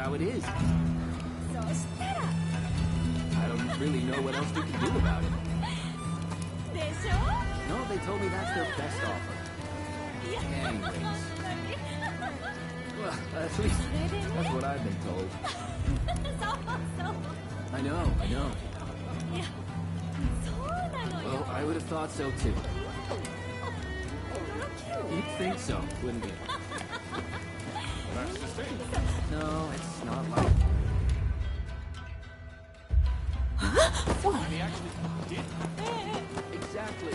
how it is. そしたら I don't really know what else we can do about it. でしょ No, they told me that's their best offer. いや Anyways. 本 Well, at least that's what I've been told. 当にそうそう I know, I know. いやそうなのよ Well, I would have thought so too. 驚きよ You'd think so, wouldn't you? No, it's not like... He actually did. Exactly.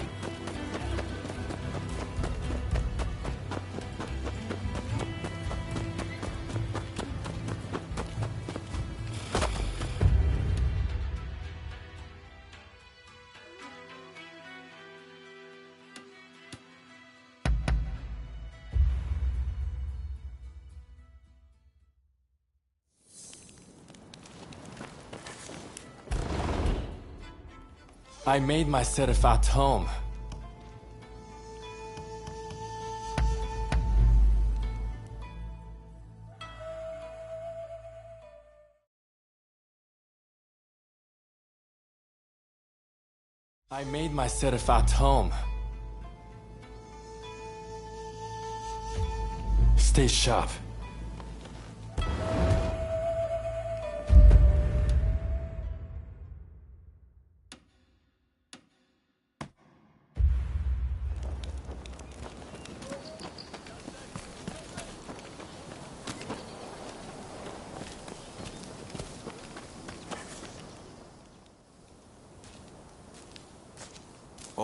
I made my setup at home. I made my setup at home. Stay sharp.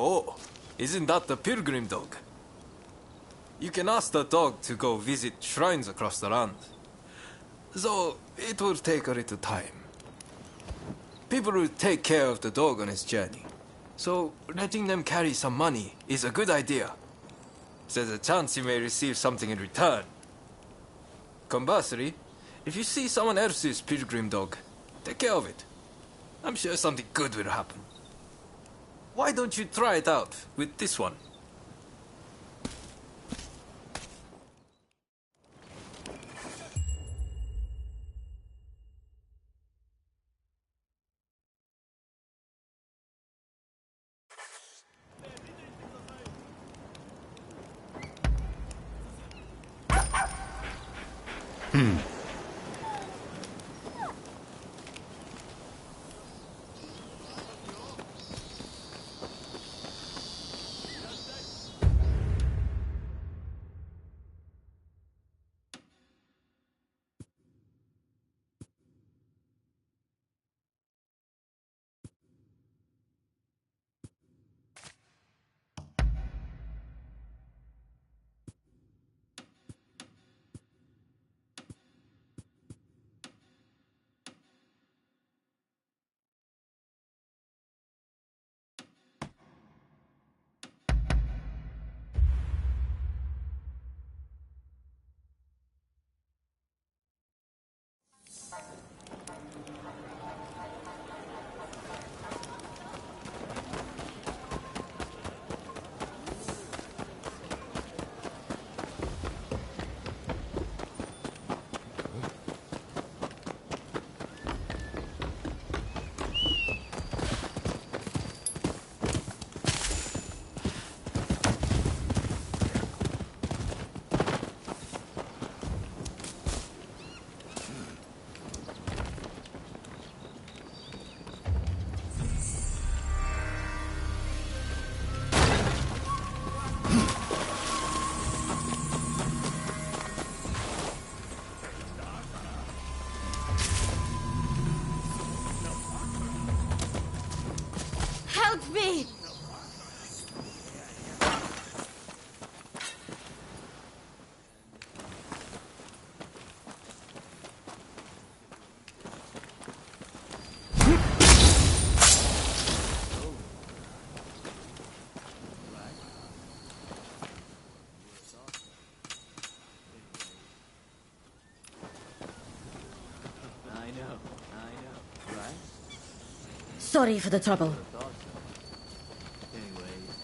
Oh, isn't that the pilgrim dog? You can ask the dog to go visit shrines across the land. Though it will take a little time. People will take care of the dog on its journey. So letting them carry some money is a good idea. There's a chance you may receive something in return. Conversely, if you see someone else's pilgrim dog, take care of it. I'm sure something good will happen. Why don't you try it out with this one? Help me! I know, right? Sorry for the trouble. Thought so. Anyways.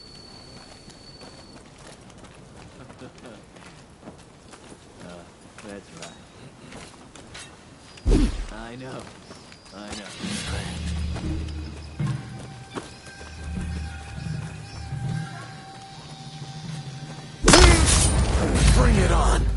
That's right. I know. Bring it on!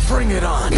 Bring it on!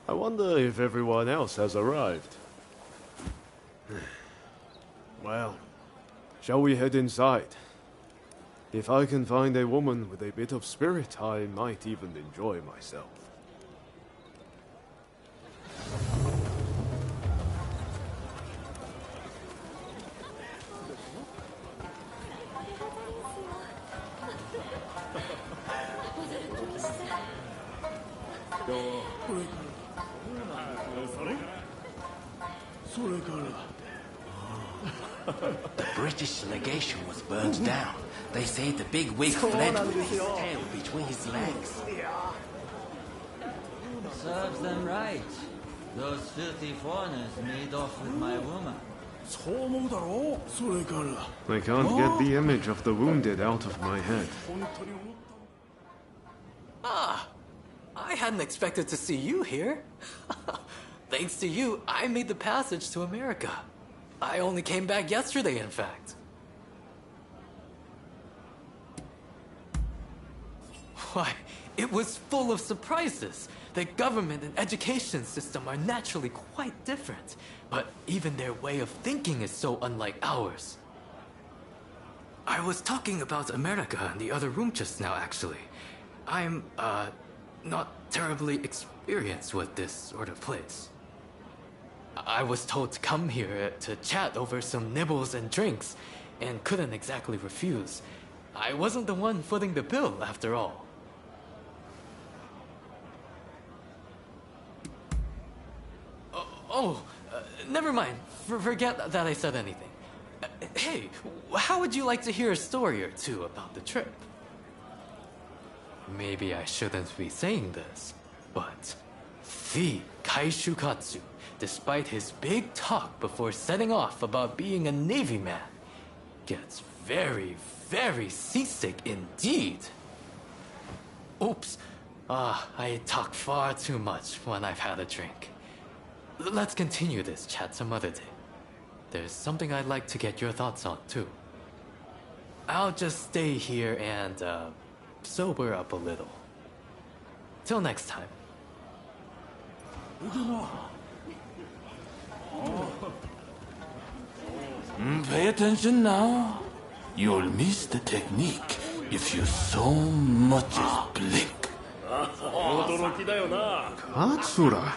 I wonder if everyone else has arrived. Well, shall we head inside? If I can find a woman with a bit of spirit, I might even enjoy myself. The British legation was burned down. They say the big wig fled with his tail between his legs. Serves them right. Those filthy foreigners made off with my woman. I can't get the image of the wounded out of my head. Ah, I hadn't expected to see you here. Thanks to you, I made the passage to America. I only came back yesterday, in fact. Why, it was full of surprises. The government and education system are naturally quite different, but even their way of thinking is so unlike ours. I was talking about America in the other room just now, actually. I'm, not terribly experienced with this sort of place. I was told to come here to chat over some nibbles and drinks, and couldn't exactly refuse. I wasn't the one footing the bill, after all. Never mind. Forget that I said anything. Hey, how would you like to hear a story or two about the trip? Maybe I shouldn't be saying this, but the Kaishukatsu, despite his big talk before setting off about being a Navy man, gets very, very seasick indeed. Oops. I talk far too much when I've had a drink. Let's continue this chat some other day. There's something I'd like to get your thoughts on, too. I'll just stay here and, sober up a little. Till next time. Pay attention now. You'll miss the technique if you so much as blink. Katsura!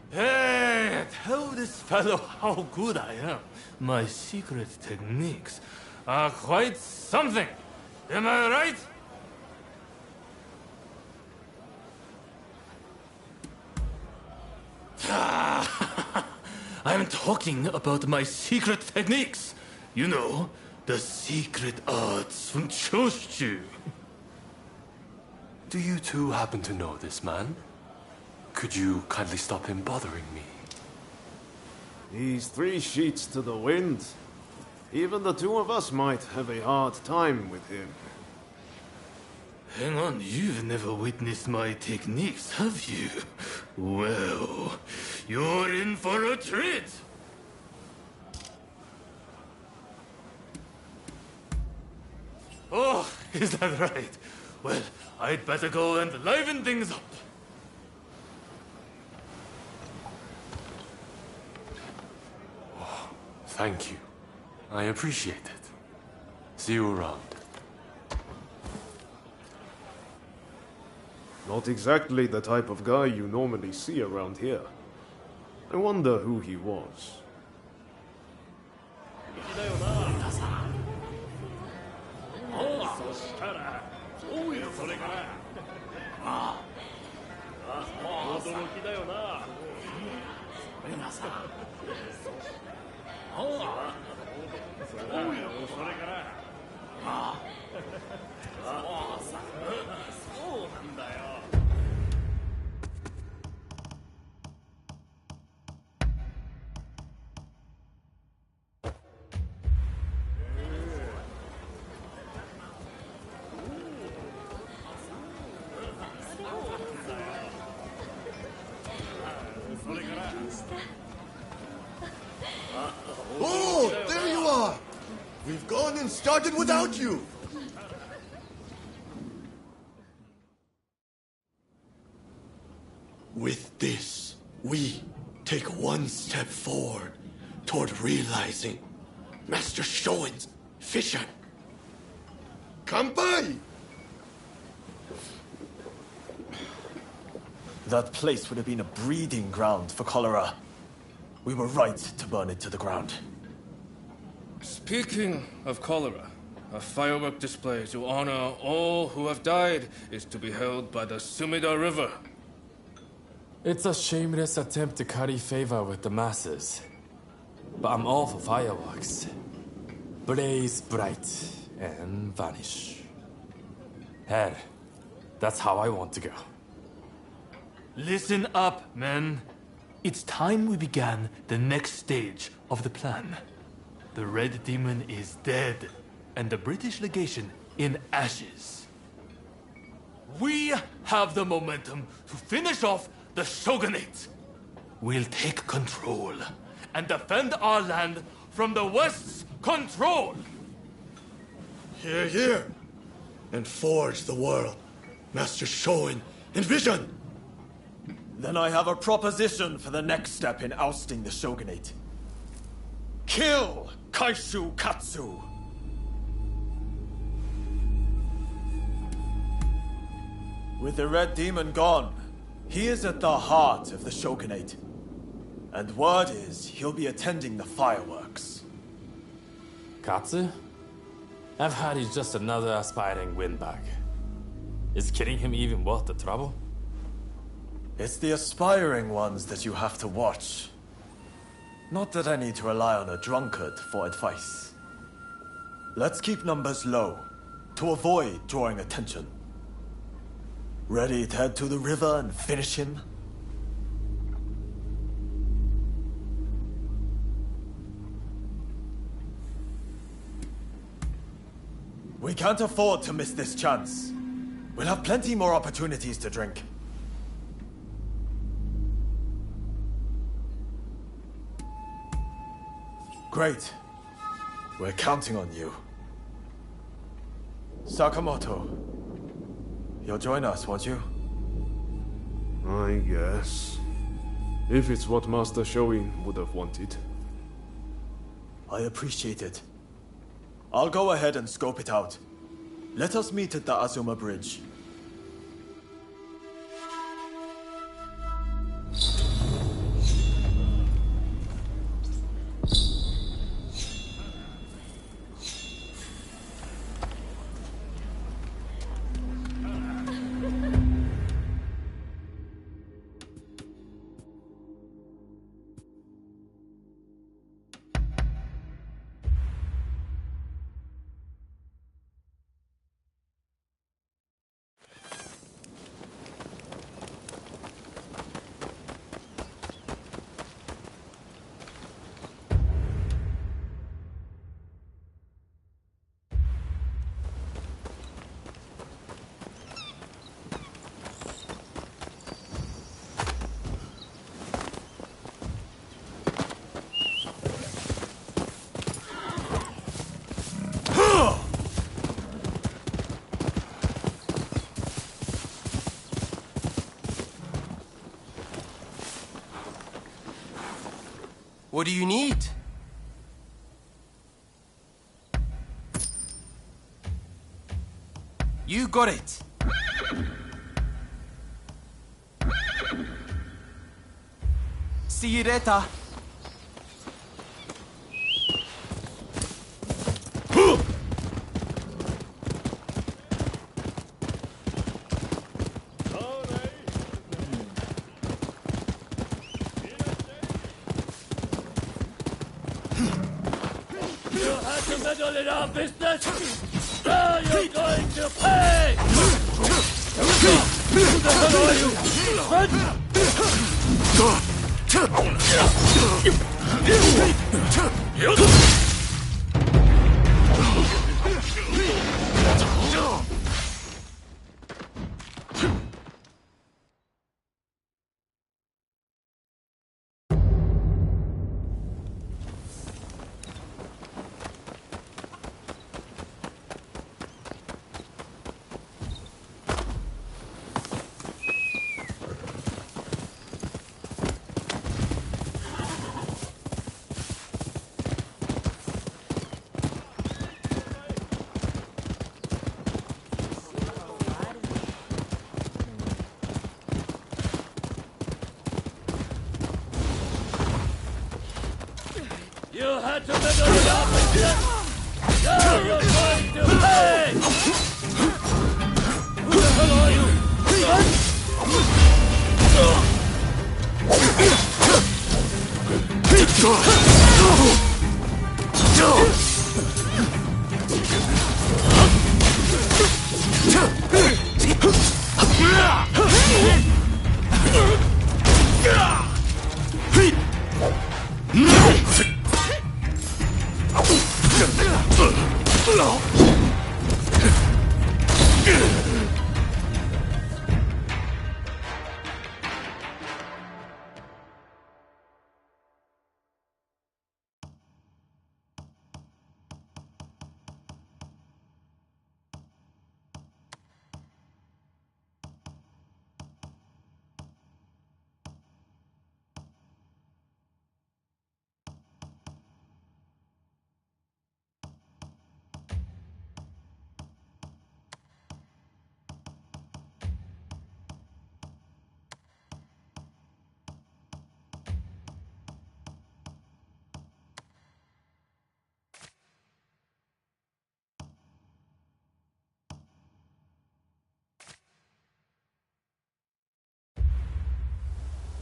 Hey, tell this fellow how good I am. My secret techniques are quite something. Am I right? I'm talking about my secret techniques. You know, the secret arts from Choshu. Do you two happen to know this man? Could you kindly stop him bothering me? He's 3 sheets to the wind. Even the two of us might have a hard time with him. Hang on, you've never witnessed my techniques, have you? Well, you're in for a treat. Is that right? Well, I'd better go and liven things up. Thank you. I appreciate it. See you around. Not exactly the type of guy you normally see around here. I wonder who he was. Oh, there you are! We've gone and started without you! With this, we take one step forward toward realizing Master Shoin's vision. Kampai! That place would have been a breeding ground for cholera. We were right to burn it to the ground. Speaking of cholera, a firework display to honor all who have died is to be held by the Sumida River. It's a shameless attempt to curry favor with the masses. But I'm all for fireworks. Blaze bright and vanish. Hell, that's how I want to go. Listen up, men. It's time we began the next stage of the plan. The Red Demon is dead, and the British legation in ashes. We have the momentum to finish off the Shogunate. We'll take control and defend our land from the West's control. Hear, hear! And forge the world Master Shoin envisioned! Then I have a proposition for the next step in ousting the Shogunate. Kill Kaishu Katsu! With the Red Demon gone, he is at the heart of the Shogunate. And word is he'll be attending the fireworks. Katsu? I've heard he's just another aspiring windbag. Is killing him even worth the trouble? It's the aspiring ones that you have to watch. Not that I need to rely on a drunkard for advice. Let's keep numbers low, to avoid drawing attention. Ready to head to the river and finish him? We can't afford to miss this chance. We'll have plenty more opportunities to drink. Great. We're counting on you. Sakamoto, you'll join us, won't you? I guess. If it's what Master Shoin would have wanted. I appreciate it. I'll go ahead and scope it out. Let us meet at the Azuma Bridge. What do you need? You got it. See you later. You had to meddle in our business! Now you're going to pay! Who the hell are you? You had to meddle in our business! Now you're going to pay! Who the hell are you?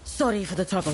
Sorry for the trouble.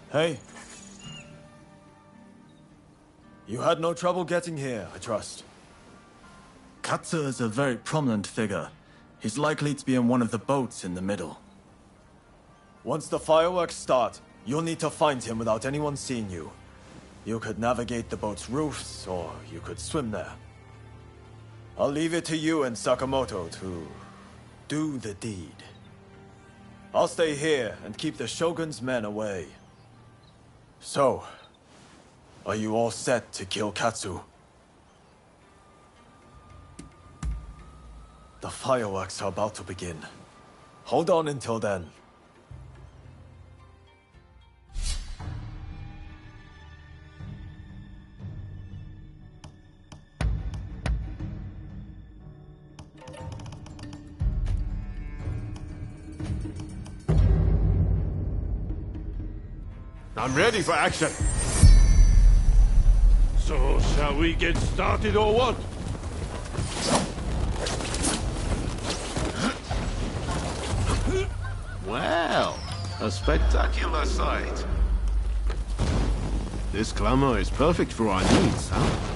Hey. You had no trouble getting here, I trust. Katsu is a very prominent figure. He's likely to be in one of the boats in the middle. Once the fireworks start, you'll need to find him without anyone seeing you. You could navigate the boat's roofs, or you could swim there. I'll leave it to you and Sakamoto to do the deed. I'll stay here and keep the Shogun's men away. So, are you all set to kill Katsu? The fireworks are about to begin. Hold on until then. I'm ready for action. So, shall we get started or what? Well, a spectacular sight. This clamor is perfect for our needs, huh?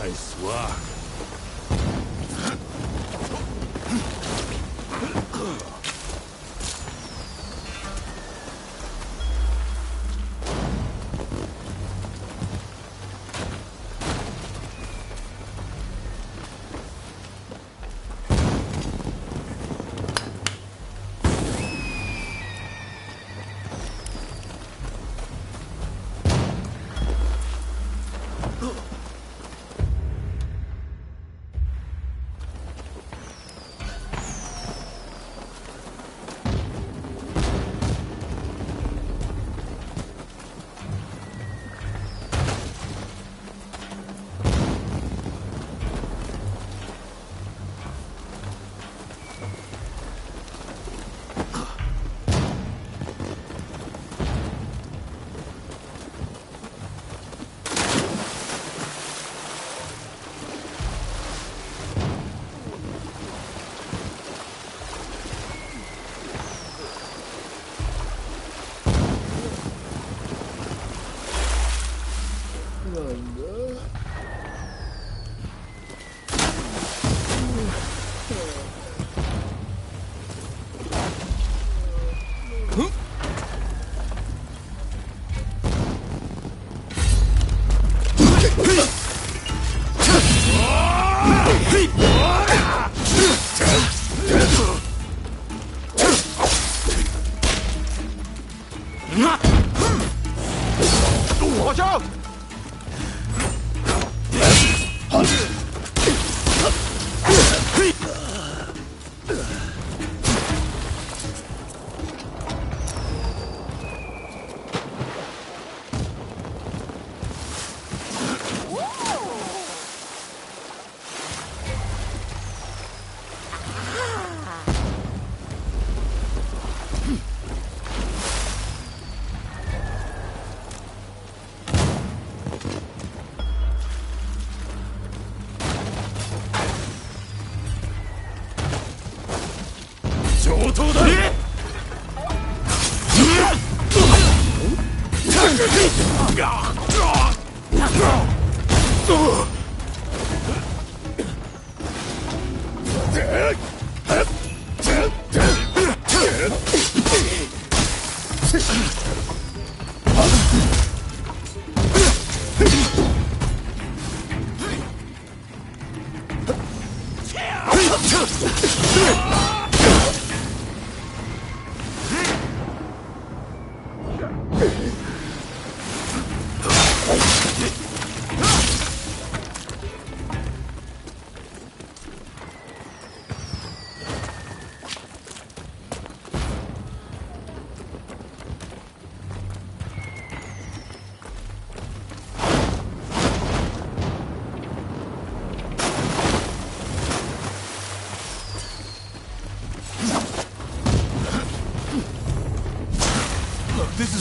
Nice work. Watch out!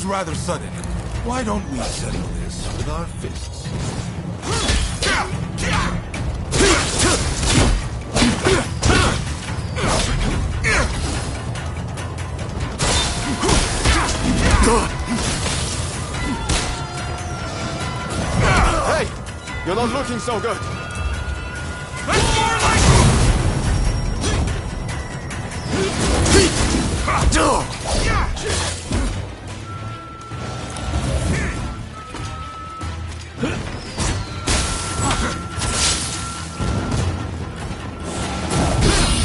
was rather sudden. Why don't we settle this with our fists? Hey! You're not looking so good.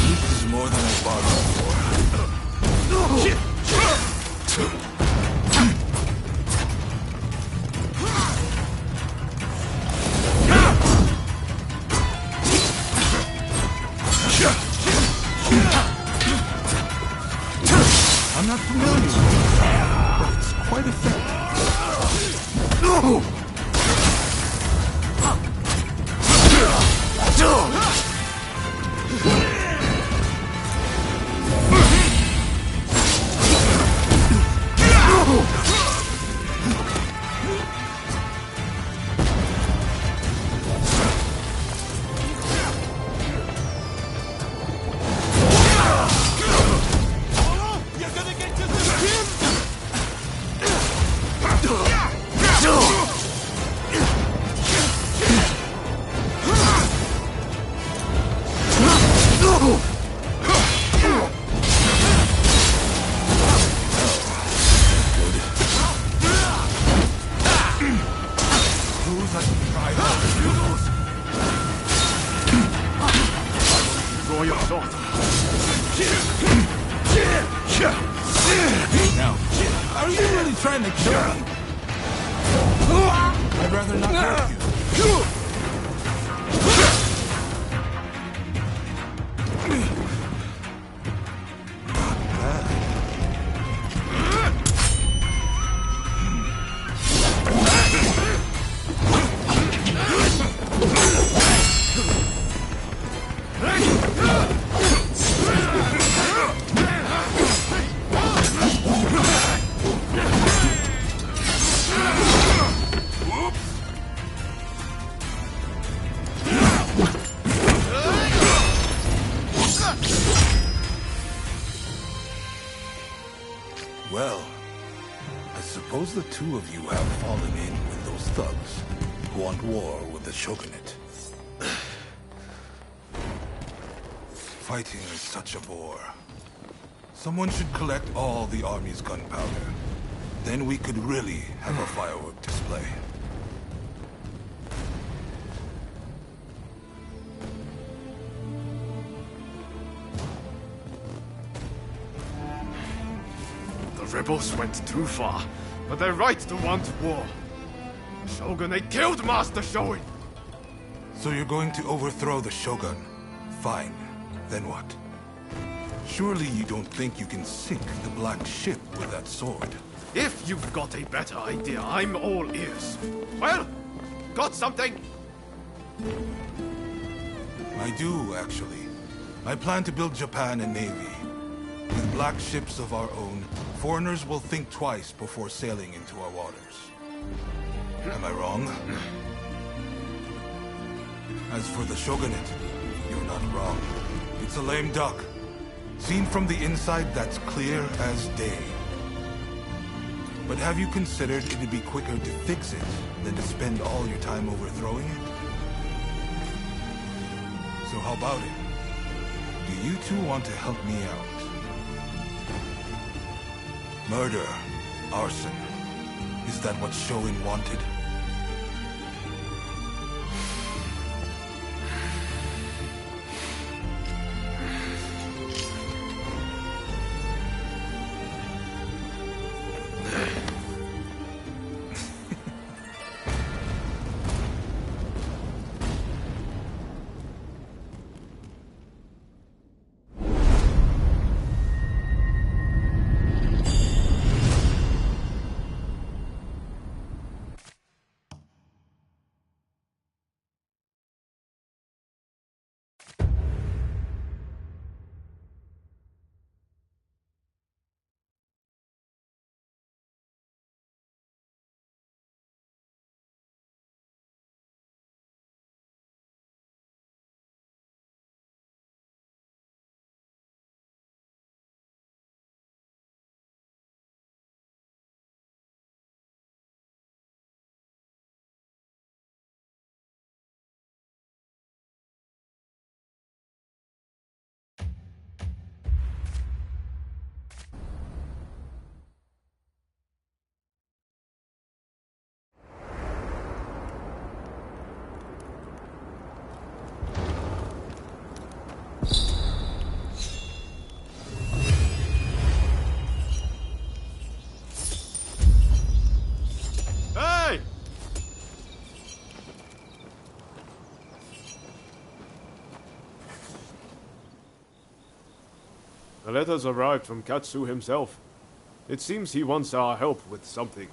This is more than I bargained for. I'm not familiar with it, but it's quite effective. No! Draw your sword. Now, are you really trying to kill me? I'd rather not hurt you. Well, I suppose the two of you have fallen in with those thugs who want war with the shogunate. Fighting is such a bore. Someone should collect all the army's gunpowder. Then we could really have a firework display. The rebels went too far, but they're right to want war. The shogunate killed Master Shoin! So you're going to overthrow the shogun? Fine. Then what? Surely you don't think you can sink the black ship with that sword? If you've got a better idea, I'm all ears. Well, got something? I do, actually. I plan to build Japan a navy. With black ships of our own, foreigners will think twice before sailing into our waters. Am I wrong? As for the shogunate, you're not wrong. It's a lame duck. Seen from the inside, that's clear as day. But have you considered it'd be quicker to fix it than to spend all your time overthrowing it? So how about it? Do you two want to help me out? Murder, arson. Is that what Shoin wanted? A letter's arrived from Katsu himself. It seems he wants our help with something.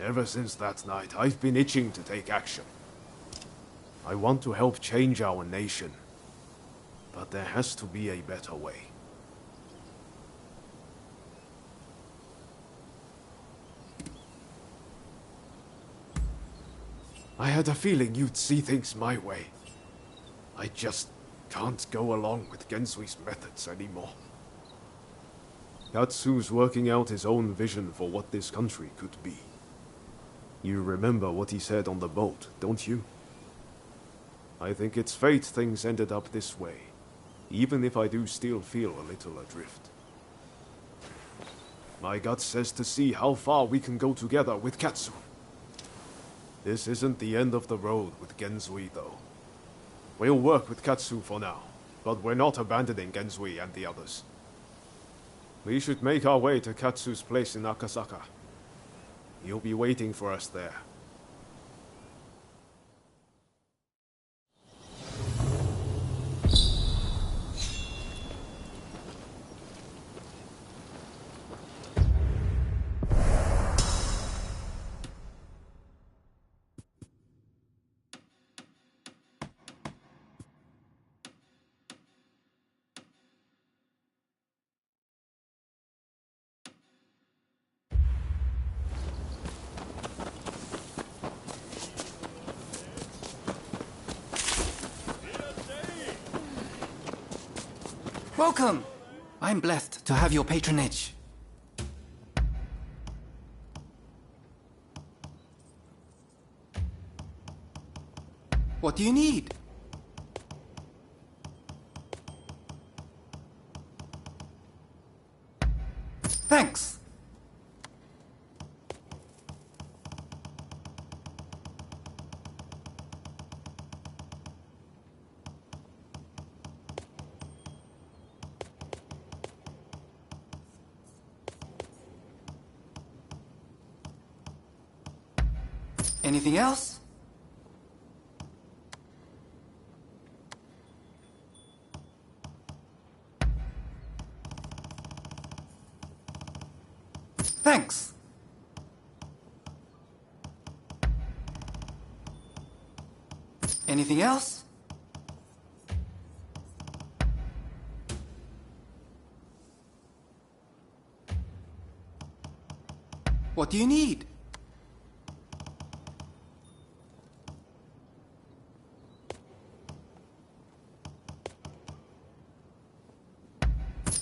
Ever since that night, I've been itching to take action. I want to help change our nation. But there has to be a better way. I had a feeling you'd see things my way. I just can't go along with Gensui's methods anymore. Katsu's working out his own vision for what this country could be. You remember what he said on the boat, don't you? I think it's fate things ended up this way, even if I do still feel a little adrift. My gut says to see how far we can go together with Katsu. This isn't the end of the road with Genzui, though. We'll work with Katsu for now, but we're not abandoning Genzui and the others. We should make our way to Katsu's place in Akasaka. He'll be waiting for us there. Welcome! I'm blessed to have your patronage. What do you need? Thanks. Anything else? Thanks. Anything else? What do you need?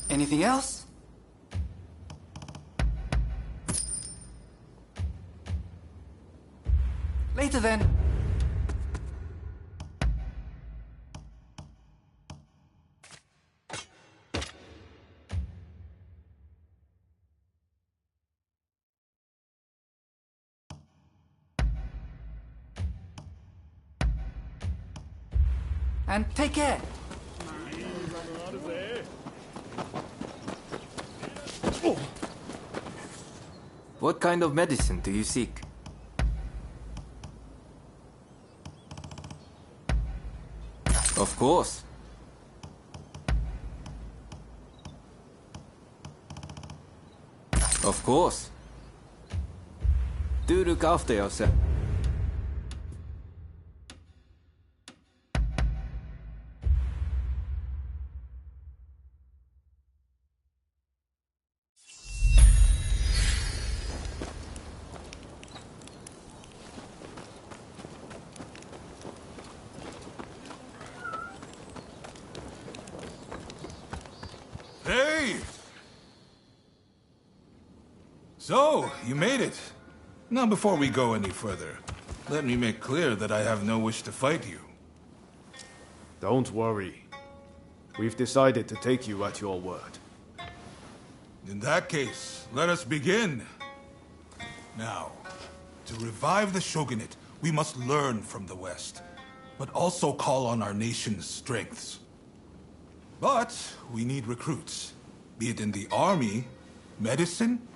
Anything else? Later then. And take care. What kind of medicine do you seek? Of course. Of course. Do look after yourself. Hey! So, you made it. Now, before we go any further, let me make clear that I have no wish to fight you. Don't worry. We've decided to take you at your word. In that case, let us begin. Now, to revive the shogunate, we must learn from the West, but also call on our nation's strengths. But we need recruits, be it in the army, medicine,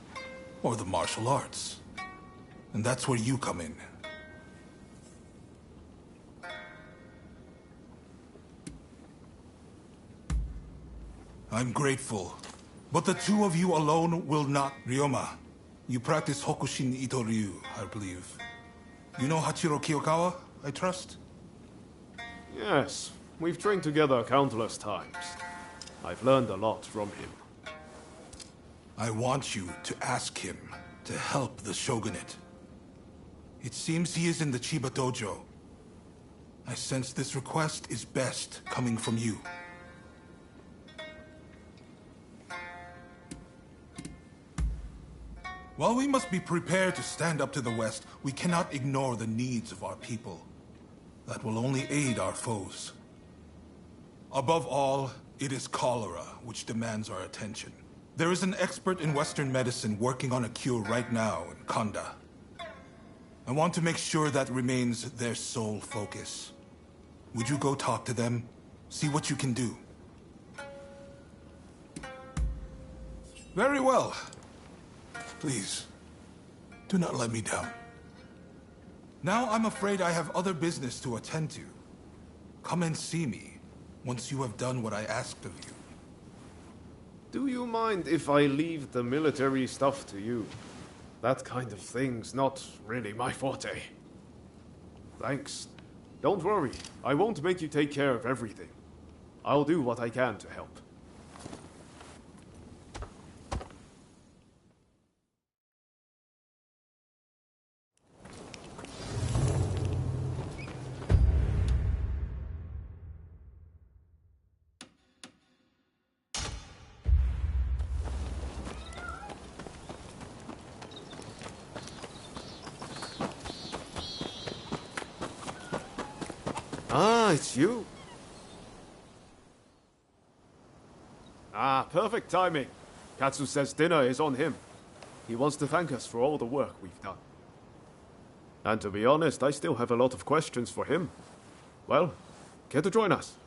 or the martial arts. And that's where you come in. I'm grateful. But the two of you alone will not. Ryoma, you practice Hokushin Ito-ryu, I believe. You know Hachiro Kiyokawa, I trust? Yes, we've trained together countless times. I've learned a lot from him. I want you to ask him to help the Shogunate. It seems he is in the Chiba Dojo. I sense this request is best coming from you. While we must be prepared to stand up to the West, we cannot ignore the needs of our people. That will only aid our foes. Above all, it is cholera which demands our attention. There is an expert in Western medicine working on a cure right now in Kanda. I want to make sure that remains their sole focus. Would you go talk to them? See what you can do. Very well. Please, do not let me down. Now I'm afraid I have other business to attend to. Come and see me once you have done what I asked of you. Do you mind if I leave the military stuff to you? That kind of thing's not really my forte. Thanks. Don't worry, I won't make you take care of everything. I'll do what I can to help. Ah, it's you. Ah, perfect timing. Katsu says dinner is on him. He wants to thank us for all the work we've done. And to be honest, I still have a lot of questions for him. Well, care to join us?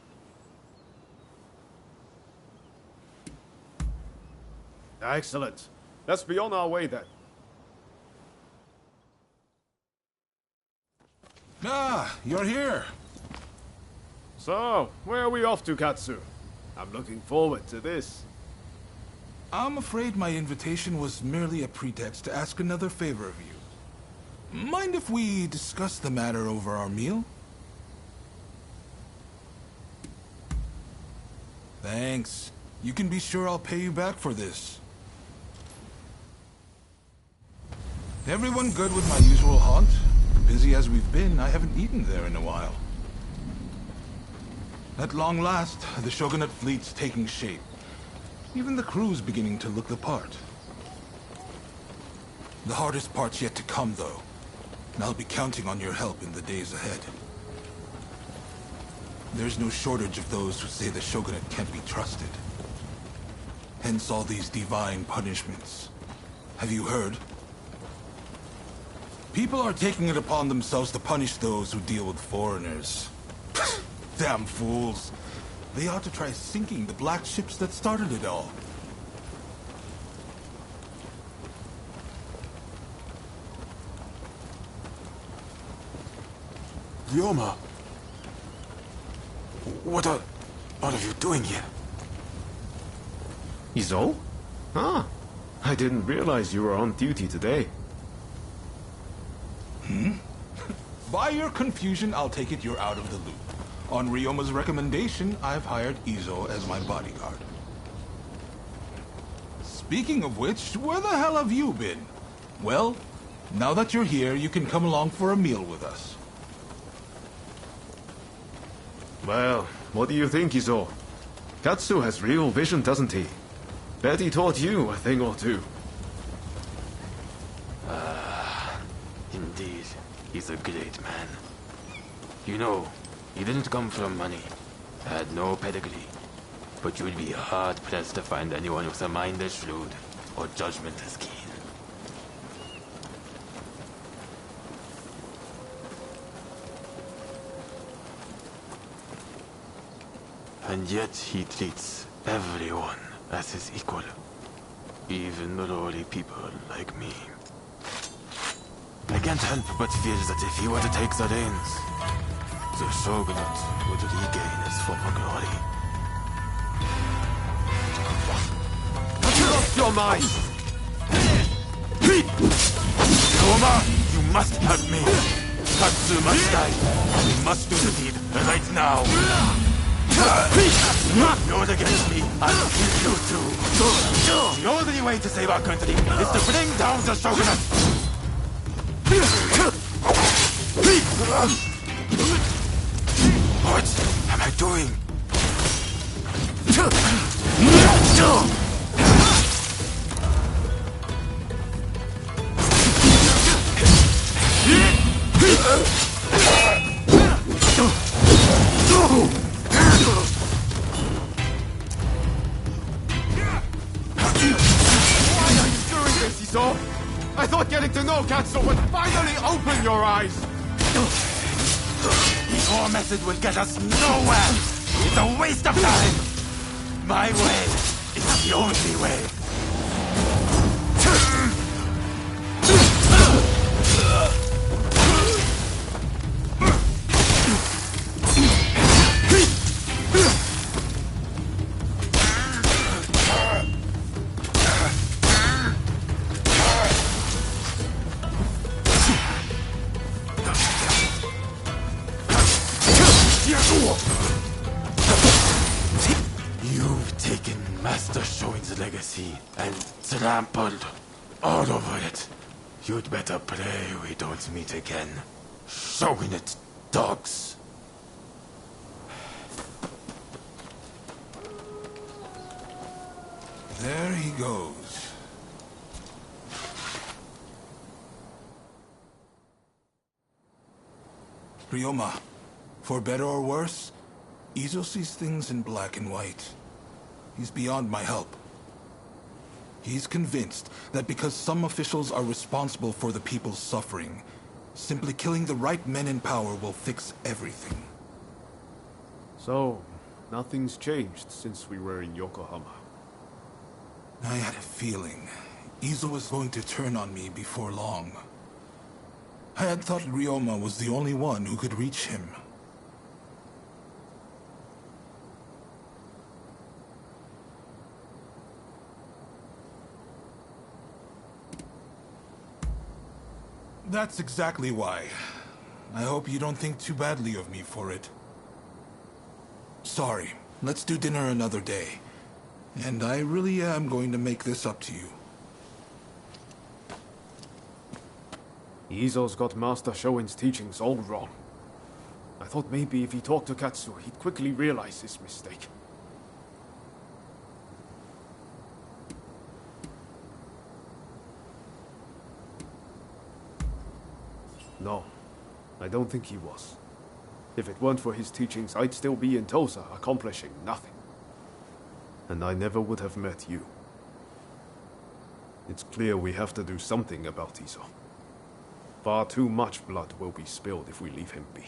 Excellent. Let's be on our way then. Ah, you're here. So, where are we off to, Katsu? I'm looking forward to this. I'm afraid my invitation was merely a pretext to ask another favor of you. Mind if we discuss the matter over our meal? Thanks. You can be sure I'll pay you back for this. Everyone good with my usual haunt? Busy as we've been, I haven't eaten there in a while. At long last, the Shogunate fleet's taking shape. Even the crew's beginning to look the part. The hardest part's yet to come, though. And I'll be counting on your help in the days ahead. There's no shortage of those who say the Shogunate can't be trusted. Hence all these divine punishments. Have you heard? People are taking it upon themselves to punish those who deal with foreigners. Damn fools. They ought to try sinking the black ships that started it all. Ryoma! What are you doing here? Izo? Ah, I didn't realize you were on duty today. By your confusion, I'll take it you're out of the loop. On Ryoma's recommendation, I've hired Izo as my bodyguard. Speaking of which, where the hell have you been? Well, now that you're here, you can come along for a meal with us. Well, what do you think, Izo? Katsu has real vision, doesn't he? Bet he taught you a thing or two. Indeed, he's a great man. You know, he didn't come from money, had no pedigree, but you'd be hard-pressed to find anyone with a mind as shrewd or judgment as keen. And yet he treats everyone as his equal, even lowly people like me. I can't help but feel that if he were to take the reins, the Shogunate would regain its former glory. your mind! Ryoma, you must help me. Katsu must die. We must do the deed right now. You're against me. I'll kill you too. The only way to save our country is to bring down the shogunate. What am I doing? I thought getting to know Katsu would finally open your eyes! Your method will get us nowhere! It's a waste of time! My way is the only way! You've taken Master Shoin's legacy and trampled all over it. You'd better pray we don't meet again. Shogunate dogs. There he goes. Ryoma, for better or worse, Izo sees things in black and white. He's beyond my help. He's convinced that because some officials are responsible for the people's suffering, simply killing the right men in power will fix everything. So, nothing's changed since we were in Yokohama. I had a feeling Izo was going to turn on me before long. I had thought Ryoma was the only one who could reach him. That's exactly why. I hope you don't think too badly of me for it. Sorry, let's do dinner another day. And I really am going to make this up to you. Izo's got Master Shoin's teachings all wrong. I thought maybe if he talked to Katsu, he'd quickly realize his mistake. No, I don't think he was. If it weren't for his teachings, I'd still be in Tosa, accomplishing nothing. And I never would have met you. It's clear we have to do something about Izo. Far too much blood will be spilled if we leave him be.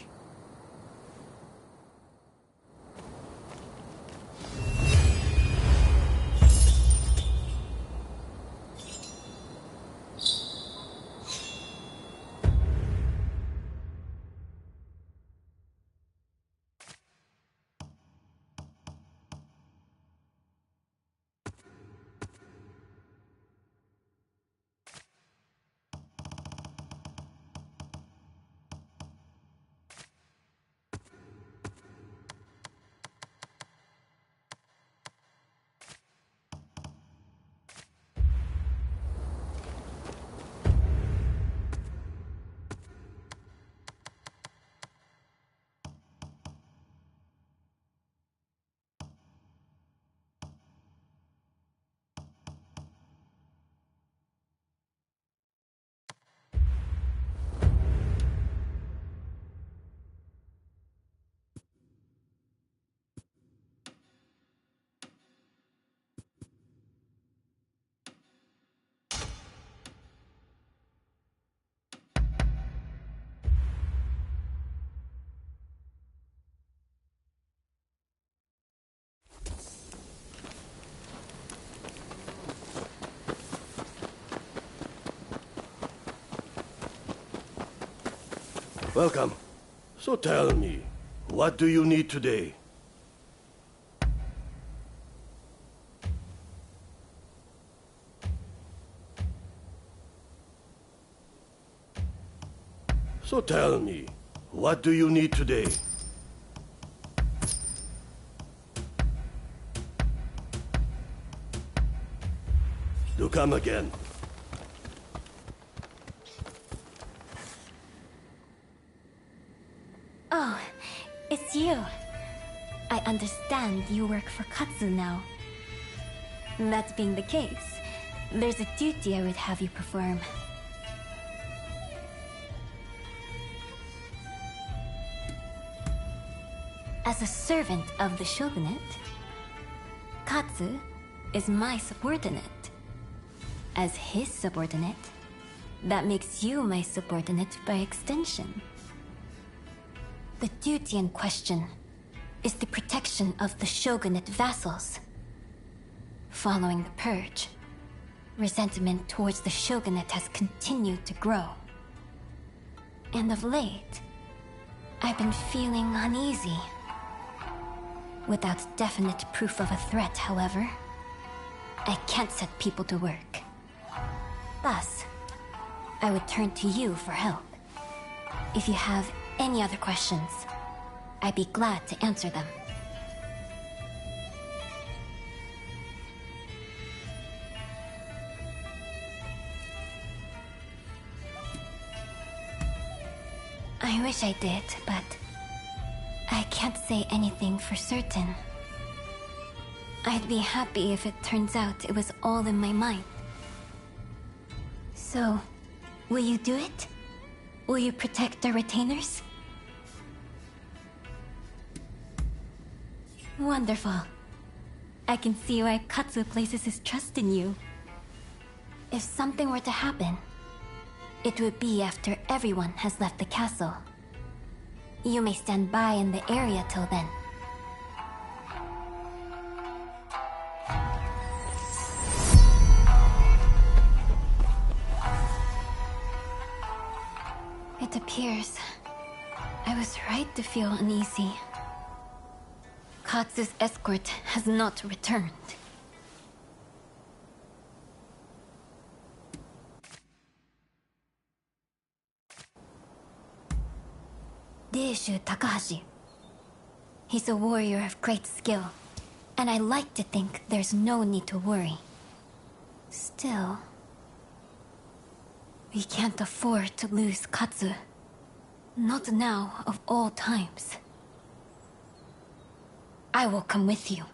Welcome. So tell me, what do you need today? So tell me, what do you need today? Do come again. Oh, it's you. I understand you work for Katsu now. That being the case, there's a duty I would have you perform. As a servant of the shogunate, Katsu is my subordinate. As his subordinate, that makes you my subordinate by extension. The duty in question is the protection of the shogunate vassals. Following the purge, resentment towards the shogunate has continued to grow. And of late, I've been feeling uneasy. Without definite proof of a threat, however, I can't set people to work. Thus, I would turn to you for help. If you have any other questions, I'd be glad to answer them. I wish I did, but I can't say anything for certain. I'd be happy if it turns out it was all in my mind. So, will you do it? Will you protect our retainers? Wonderful. I can see why Katsu places his trust in you. If something were to happen, it would be after everyone has left the castle. You may stand by in the area till then. It appears I was right to feel uneasy. Katsu's escort has not returned. Deishu Takahashi. He's a warrior of great skill, and I like to think there's no need to worry. Still, we can't afford to lose Katsu. Not now, of all times. I will come with you.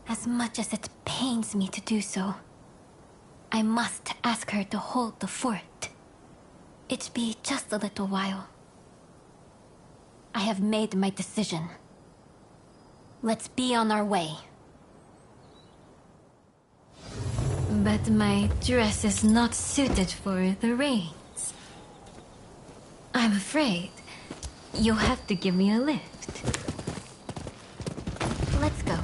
As much as it pains me to do so, I must ask her to hold the fort. It be just a little while. I have made my decision. Let's be on our way. But my dress is not suited for the rains. I'm afraid you'll have to give me a lift. Let's go.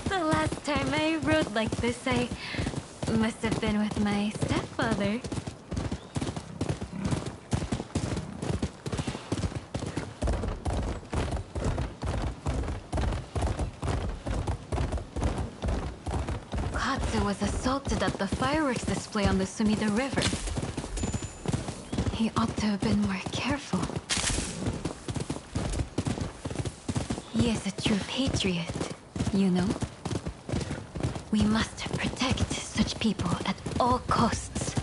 The last time I rode like this, I must have been with my stepfather. Katsu was assaulted at the fireworks display on the Sumida River. He ought to have been more careful. He is a true patriot, you know? We must protect such people at all costs.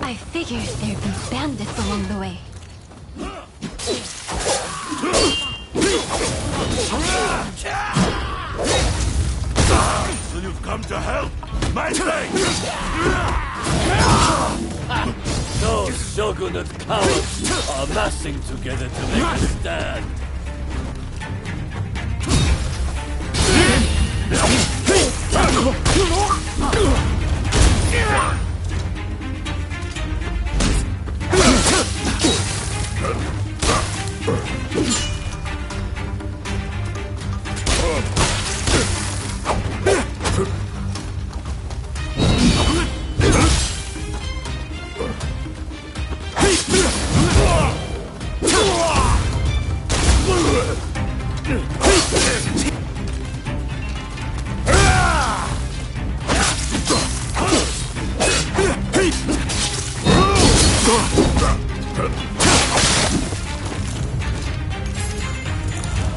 I figured there'd be bandits along the way. So you've come to help, my friend! Those shogunate cowards are massing together to make a stand.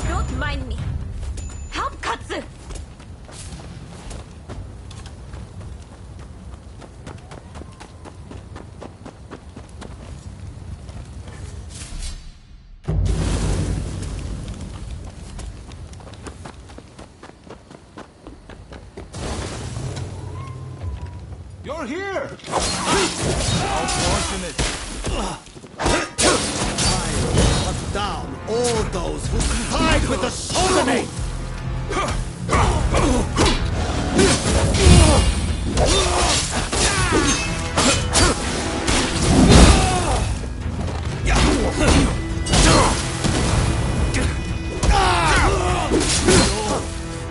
Don't mind me. Help Katsu! You're here! How fortunate! Cut down all those who side with the shogunate!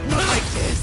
Not like this!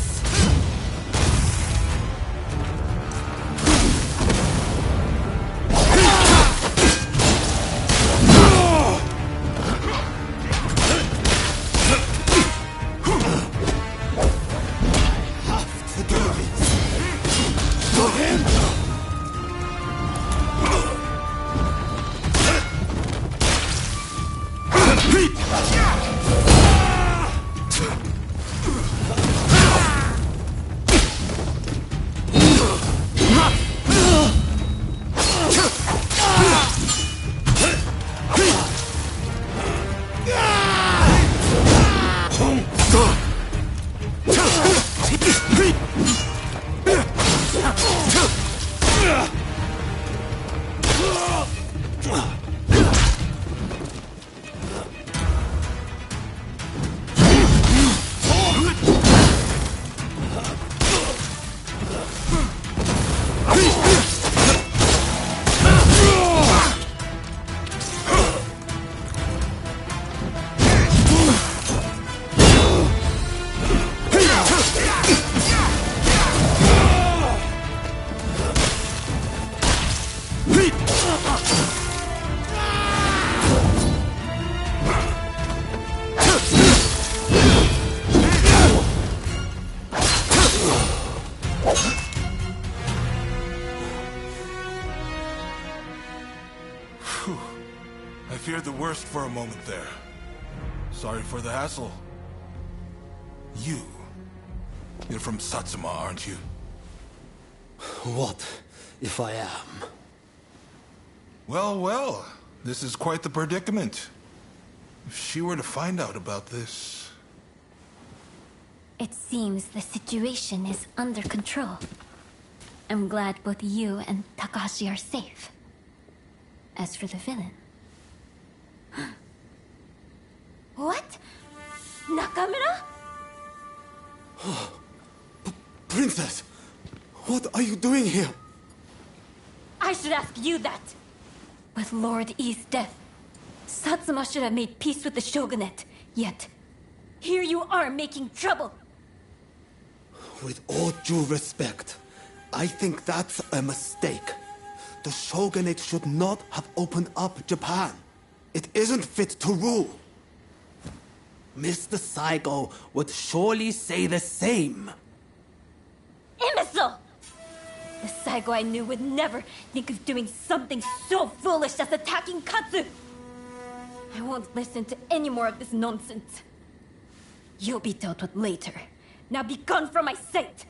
I feared the worst for a moment there. Sorry for the hassle. You're from Satsuma, aren't you? What if I am? Well, well, this is quite the predicament. If she were to find out about this... It seems the situation is under control. I'm glad both you and Takahashi are safe. As for the villain... What? Nakamura? Princess, what are you doing here? I should ask you that. With Lord E's death, Satsuma should have made peace with the shogunate. Yet, here you are making trouble. With all due respect, I think that's a mistake. The shogunate should not have opened up Japan. It isn't fit to rule. Mr. Saigo would surely say the same. Imbecile! The Saigo I knew would never think of doing something so foolish as attacking Katsu! I won't listen to any more of this nonsense. You'll be dealt with later. Now be gone from my sight!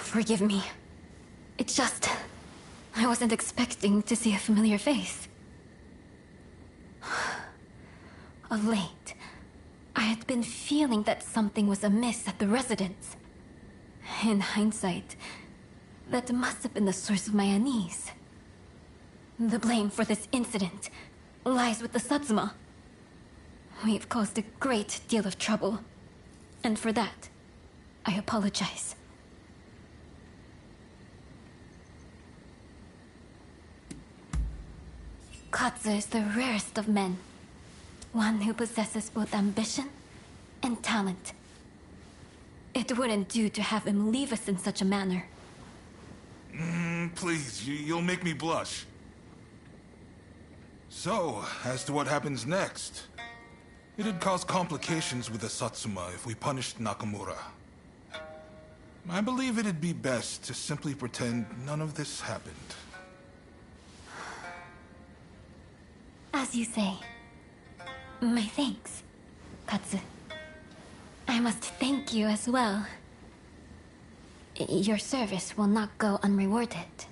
Forgive me. It's just... I wasn't expecting to see a familiar face. Of late, I had been feeling that something was amiss at the residence. In hindsight, that must have been the source of my unease. The blame for this incident lies with the Satsuma. We've caused a great deal of trouble, and for that, I apologize. Katsu is the rarest of men. One who possesses both ambition and talent. It wouldn't do to have him leave us in such a manner. Please, you'll make me blush. So, as to what happens next. It'd cause complications with the Satsuma if we punished Nakamura. I believe it'd be best to simply pretend none of this happened. As you say. My thanks, Katsu. I must thank you as well. Your service will not go unrewarded.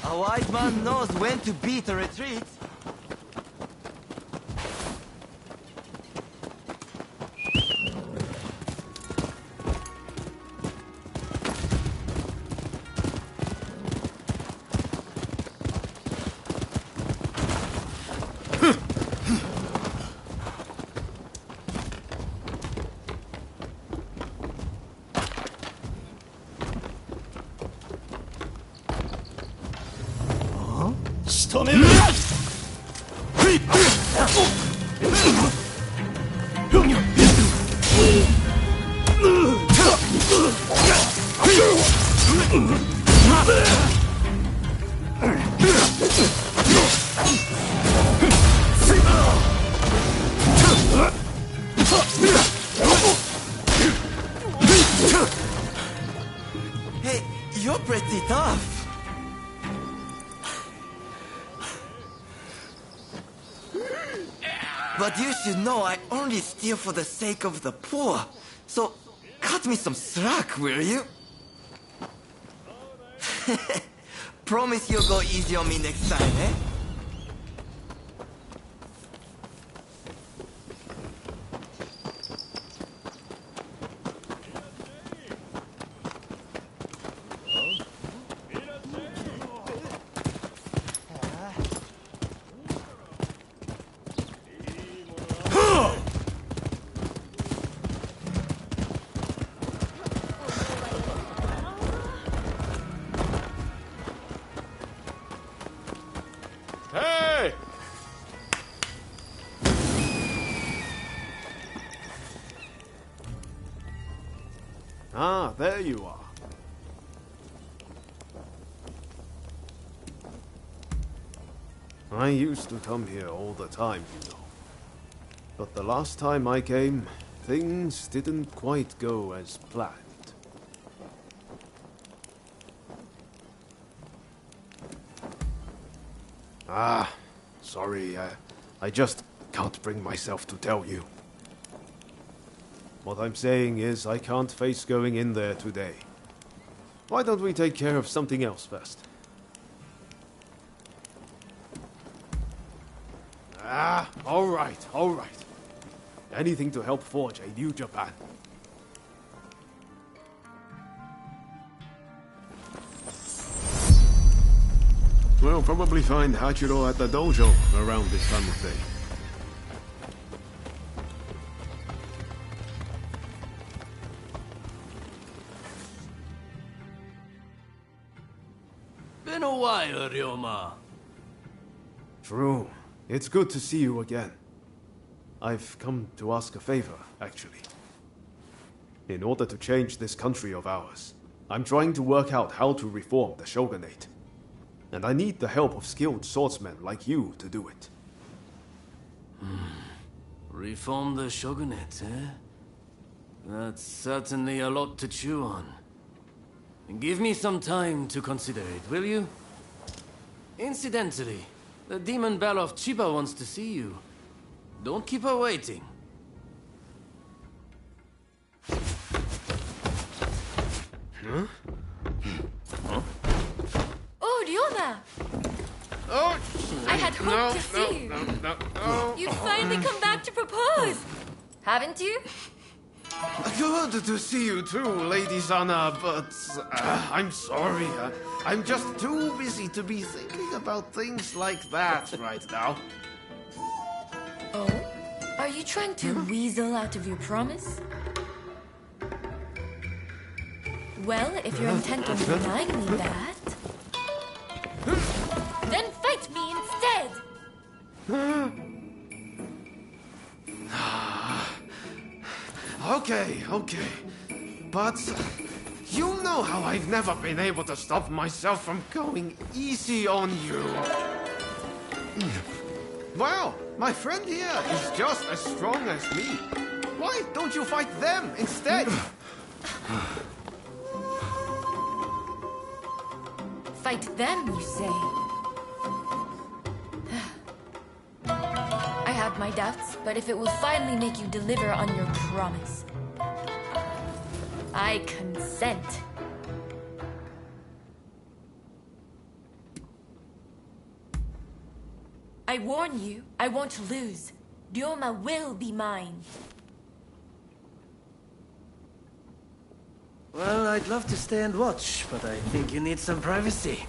A wise man knows when to beat a retreat. Hey, you're pretty tough. But you should know I only steal for the sake of the poor. So, cut me some slack, will you? Promise you'll go easy on me next time, eh? Hey! Ah, there you are. I used to come here all the time, you know. But the last time I came, things didn't quite go as planned. Ah, sorry, I just can't bring myself to tell you. What I'm saying is I can't face going in there today. Why don't we take care of something else first? Ah, all right. Anything to help forge a new Japan. We'll probably find Hachiro at the dojo around this time of day. Been a while, Ryoma. True. It's good to see you again. I've come to ask a favor, actually. In order to change this country of ours, I'm trying to work out how to reform the shogunate. And I need the help of skilled swordsmen like you to do it. Reform the shogunate, eh? That's certainly a lot to chew on. Give me some time to consider it, will you? Incidentally, the demon belle of Chiba wants to see you. Don't keep her waiting. Oh, Ryoma! Oh! I had hoped to see you. No. You've finally come back to propose, haven't you? Good to see you too, Lady Sana, but I'm sorry. I'm just too busy to be thinking about things like that right now. Oh? Are you trying to weasel out of your promise? Well, if you're intent on denying me that, then fight me instead! Okay. But you know how I've never been able to stop myself from going easy on you. Well, my friend here is just as strong as me. Why don't you fight them instead? Fight them, you say? I have my doubts, but if it will finally make you deliver on your promise, I consent. I warn you, I won't lose. Ryoma will be mine. Well, I'd love to stay and watch, but I think you need some privacy.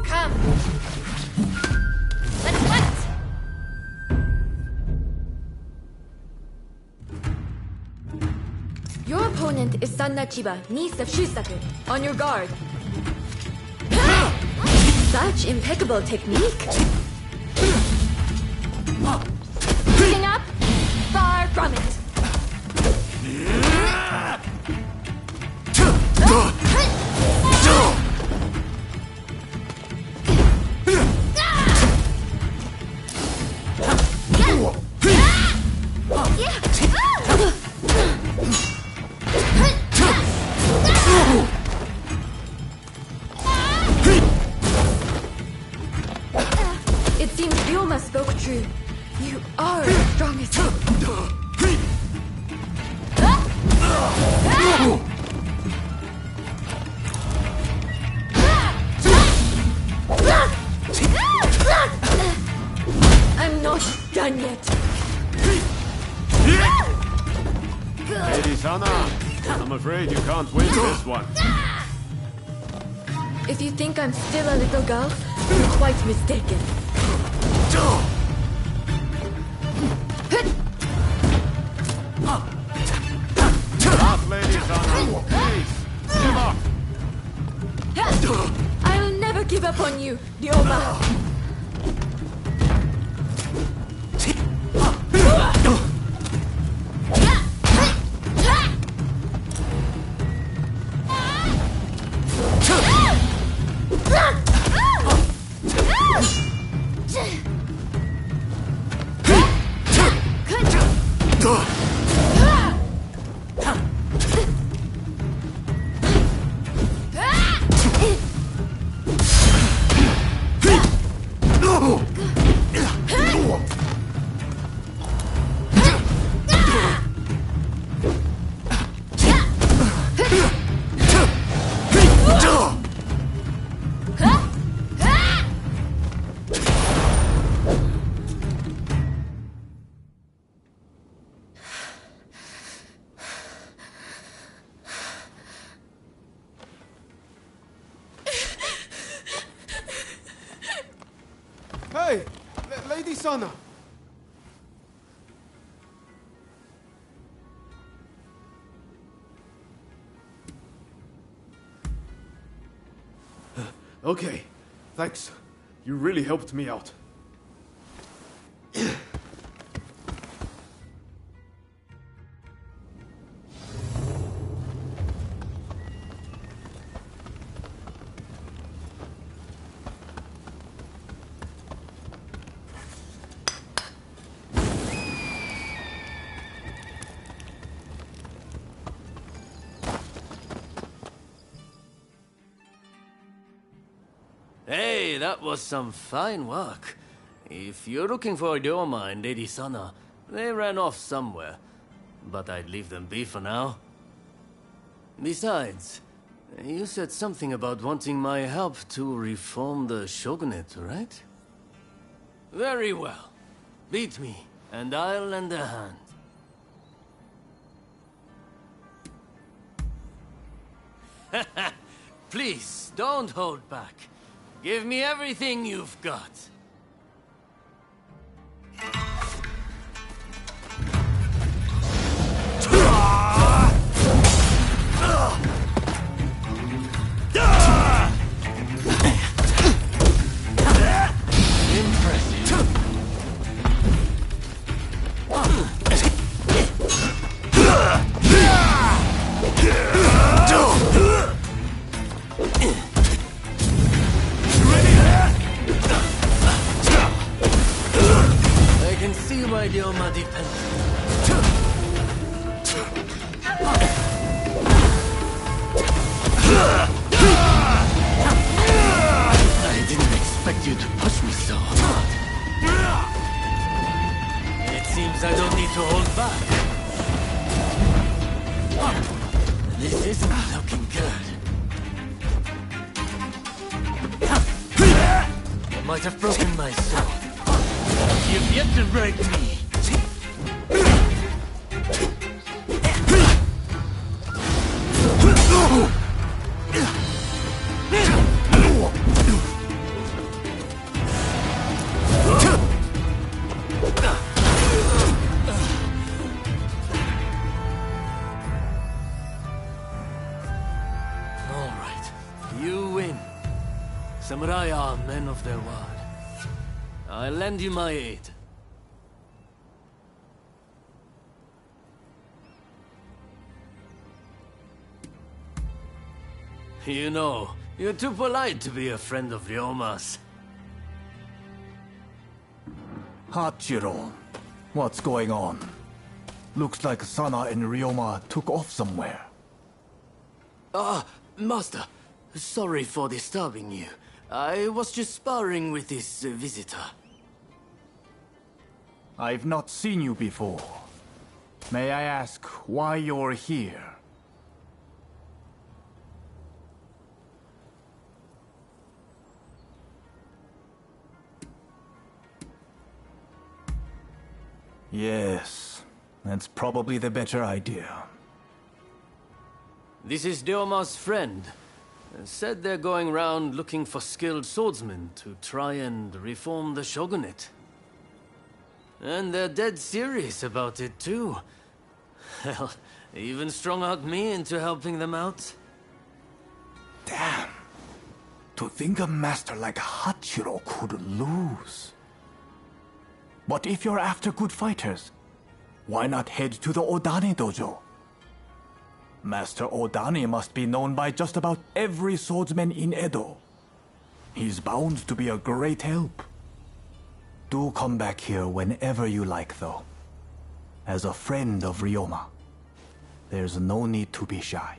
Come! Let's fight! Your opponent is Sanna Chiba, niece of Shusaku. On your guard. Such impeccable technique! Picking up? Far from it! It seems Ryoma spoke true. You are as strong as him. I'm not done yet. Lady Sana, I'm afraid you can't win this one. If you think I'm still a little girl, you're quite mistaken. Stop, Lady Sana. Please, give up. I'll never give up on you, Ryoma. Lady-sama! Okay, thanks. You really helped me out. Hey, that was some fine work. If you're looking for Ryoma and Lady Sana, they ran off somewhere. But I'd leave them be for now. Besides, you said something about wanting my help to reform the shogunate, right? Very well. Beat me, and I'll lend a hand. Please, don't hold back. Give me everything you've got. I can see why Ryoma depends. I didn't expect you to push me so hard. It seems I don't need to hold back. This isn't looking good. I might have broken my sword. You've yet to break me. All right, you win. Samurai are men of their word. I'll lend you my aid. You know, you're too polite to be a friend of Ryoma's. Hachiro, what's going on? Looks like Sana and Ryoma took off somewhere. Master, sorry for disturbing you. I was just sparring with this visitor. I've not seen you before. May I ask why you're here? Yes, that's probably the better idea. This is Ryoma's friend. Said they're going around looking for skilled swordsmen to try and reform the shogunate. And they're dead serious about it, too. Hell, they even strung out me into helping them out. Damn. To think a master like Hachiro could lose. But if you're after good fighters, why not head to the Odani dojo? Master Odani must be known by just about every swordsman in Edo. He's bound to be a great help. Do come back here whenever you like, though. As a friend of Ryoma, there's no need to be shy.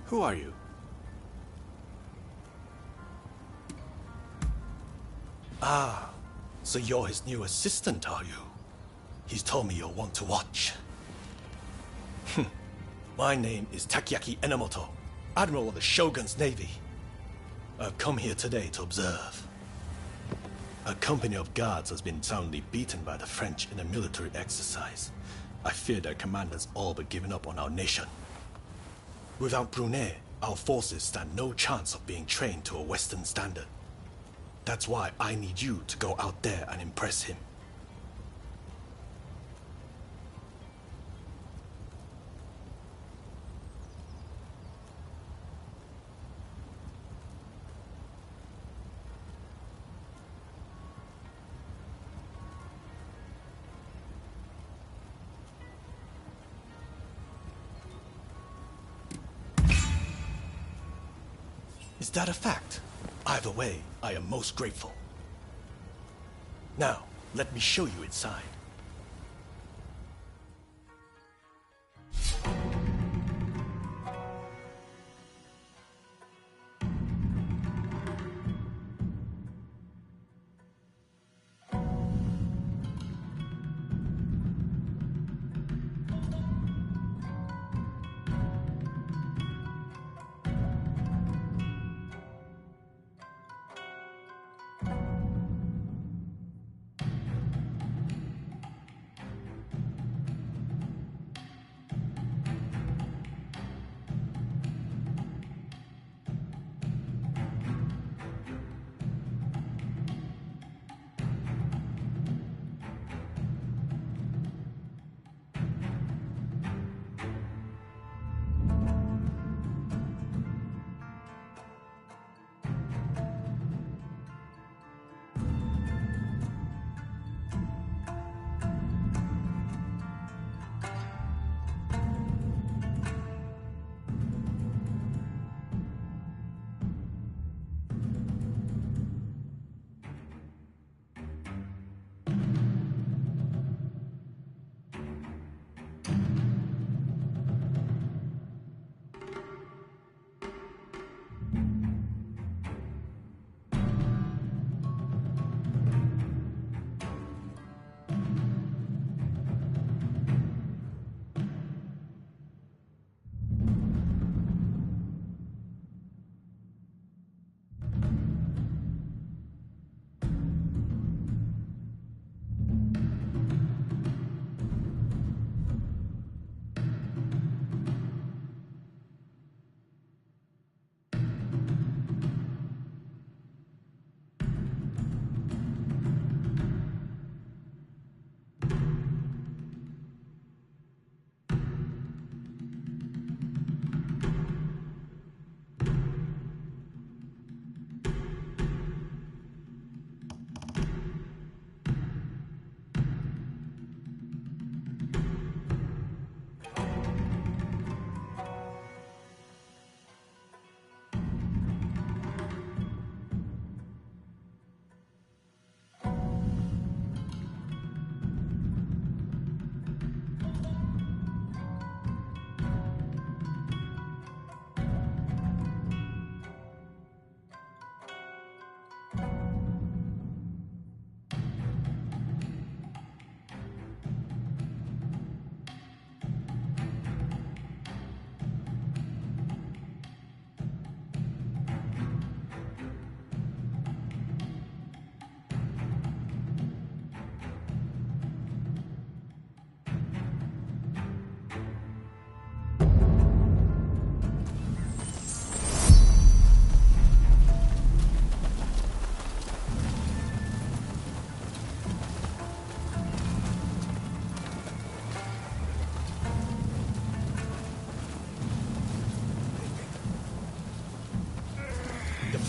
Who are you? Ah, so you're his new assistant, are you? He's told me you'll want to watch. My name is Takiaki Enomoto, Admiral of the Shogun's Navy. I've come here today to observe. A company of guards has been soundly beaten by the French in a military exercise. I fear their commanders all but given up on our nation. Without Brunei, our forces stand no chance of being trained to a Western standard. That's why I need you to go out there and impress him. Is that a fact? Either way, I am most grateful. Now, let me show you inside.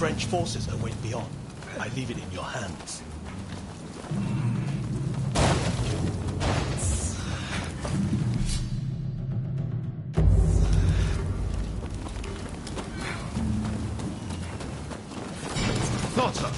French forces await beyond. I leave it in your hands. Thought so.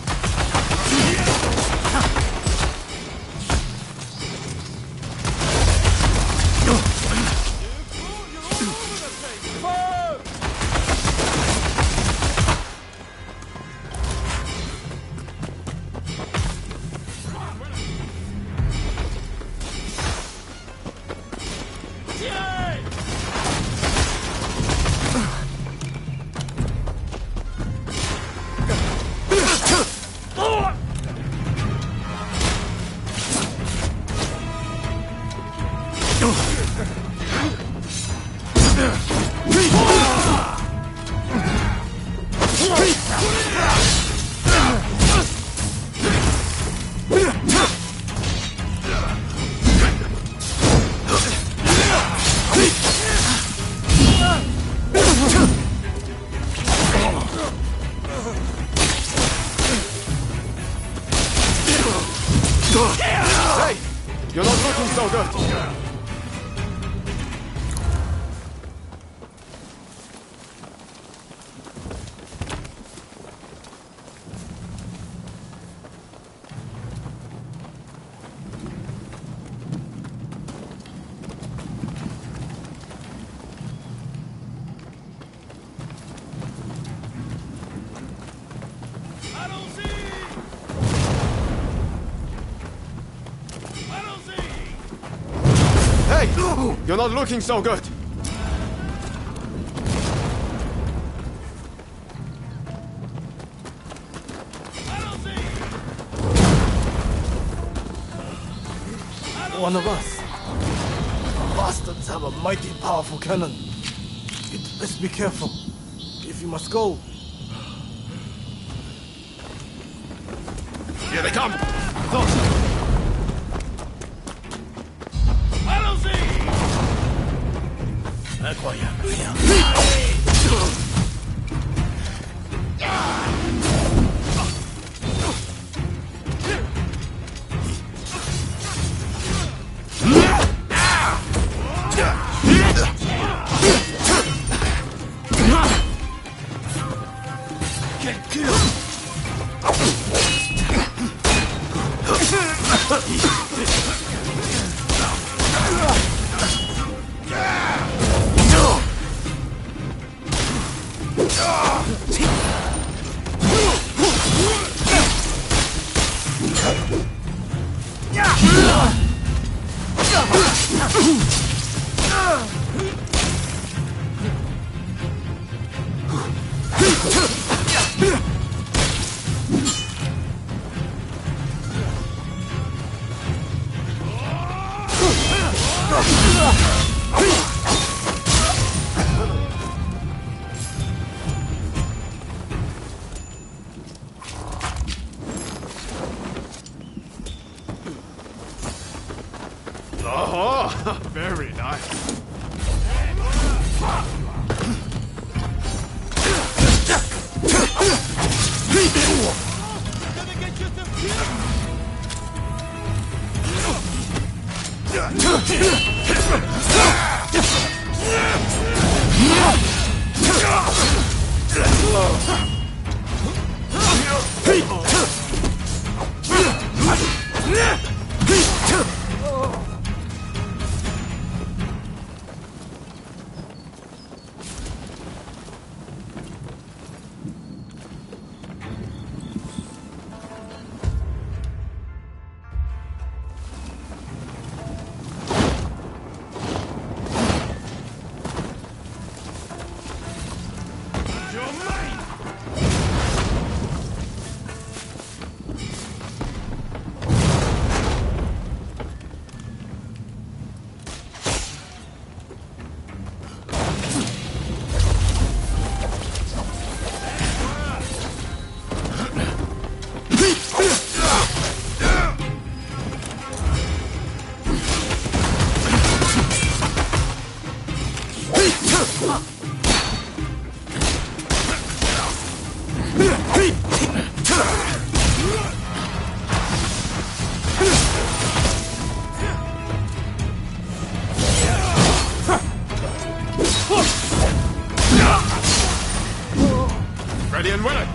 Hey! You're not looking so good! Hey! You're not looking so good! One of us. Bastards have a mighty powerful cannon. You'd best be careful. If you must go. Here they come! Oh, very nice. Ready and willing.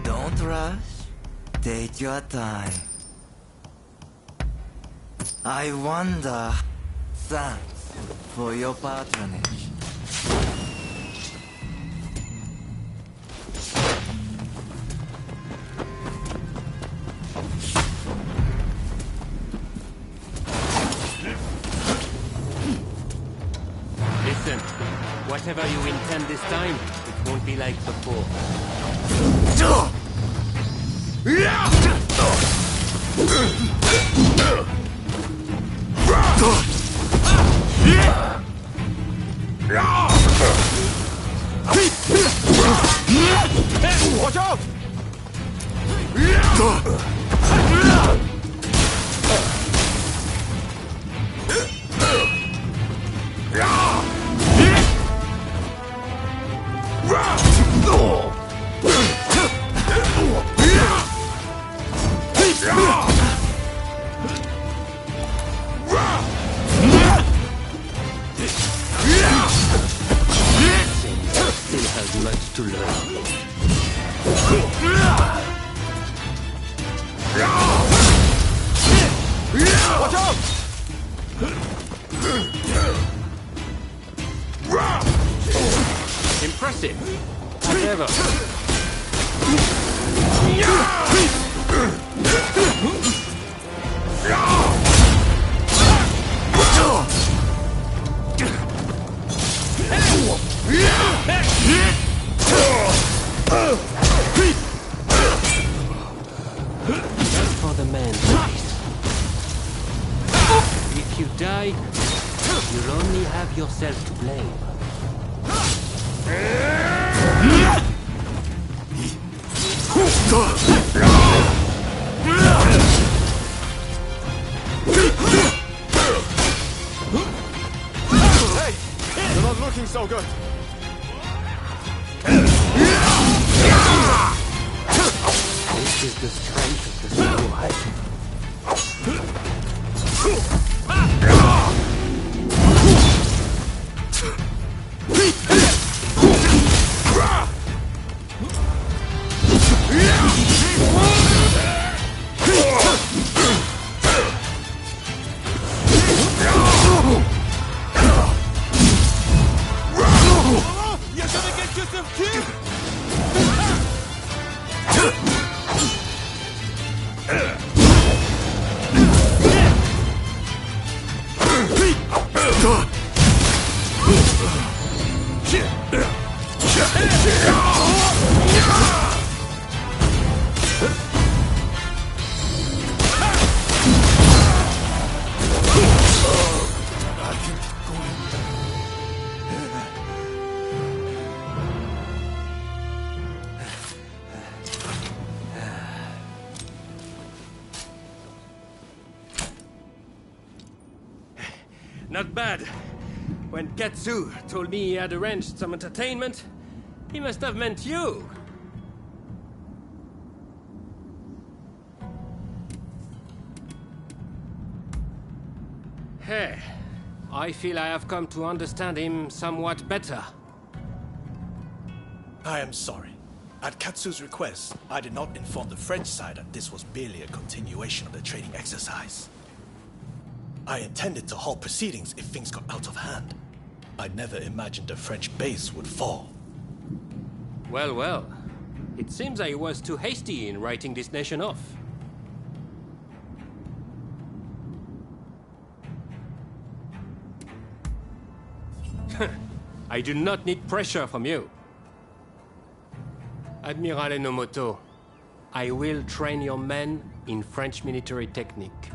Don't rush. Take your time. I wonder. Thanks for your patronage. Listen, whatever you intend this time, it won't be like before. Watch out! Still has much to learn. Watch out! Impressive. As ever. Just for the man's race. If you die, you'll only have yourself to blame. Hey! You're not looking so good. This is the strength of the samurai. Not bad. When Katsu told me he had arranged some entertainment, he must have meant you. Hey, I feel I have come to understand him somewhat better. I am sorry. At Katsu's request, I did not inform the French side that this was merely a continuation of the training exercise. I intended to halt proceedings if things got out of hand. I never imagined the French base would fall. Well, well. It seems I was too hasty in writing this nation off. I do not need pressure from you. Admiral Enomoto, I will train your men in French military technique.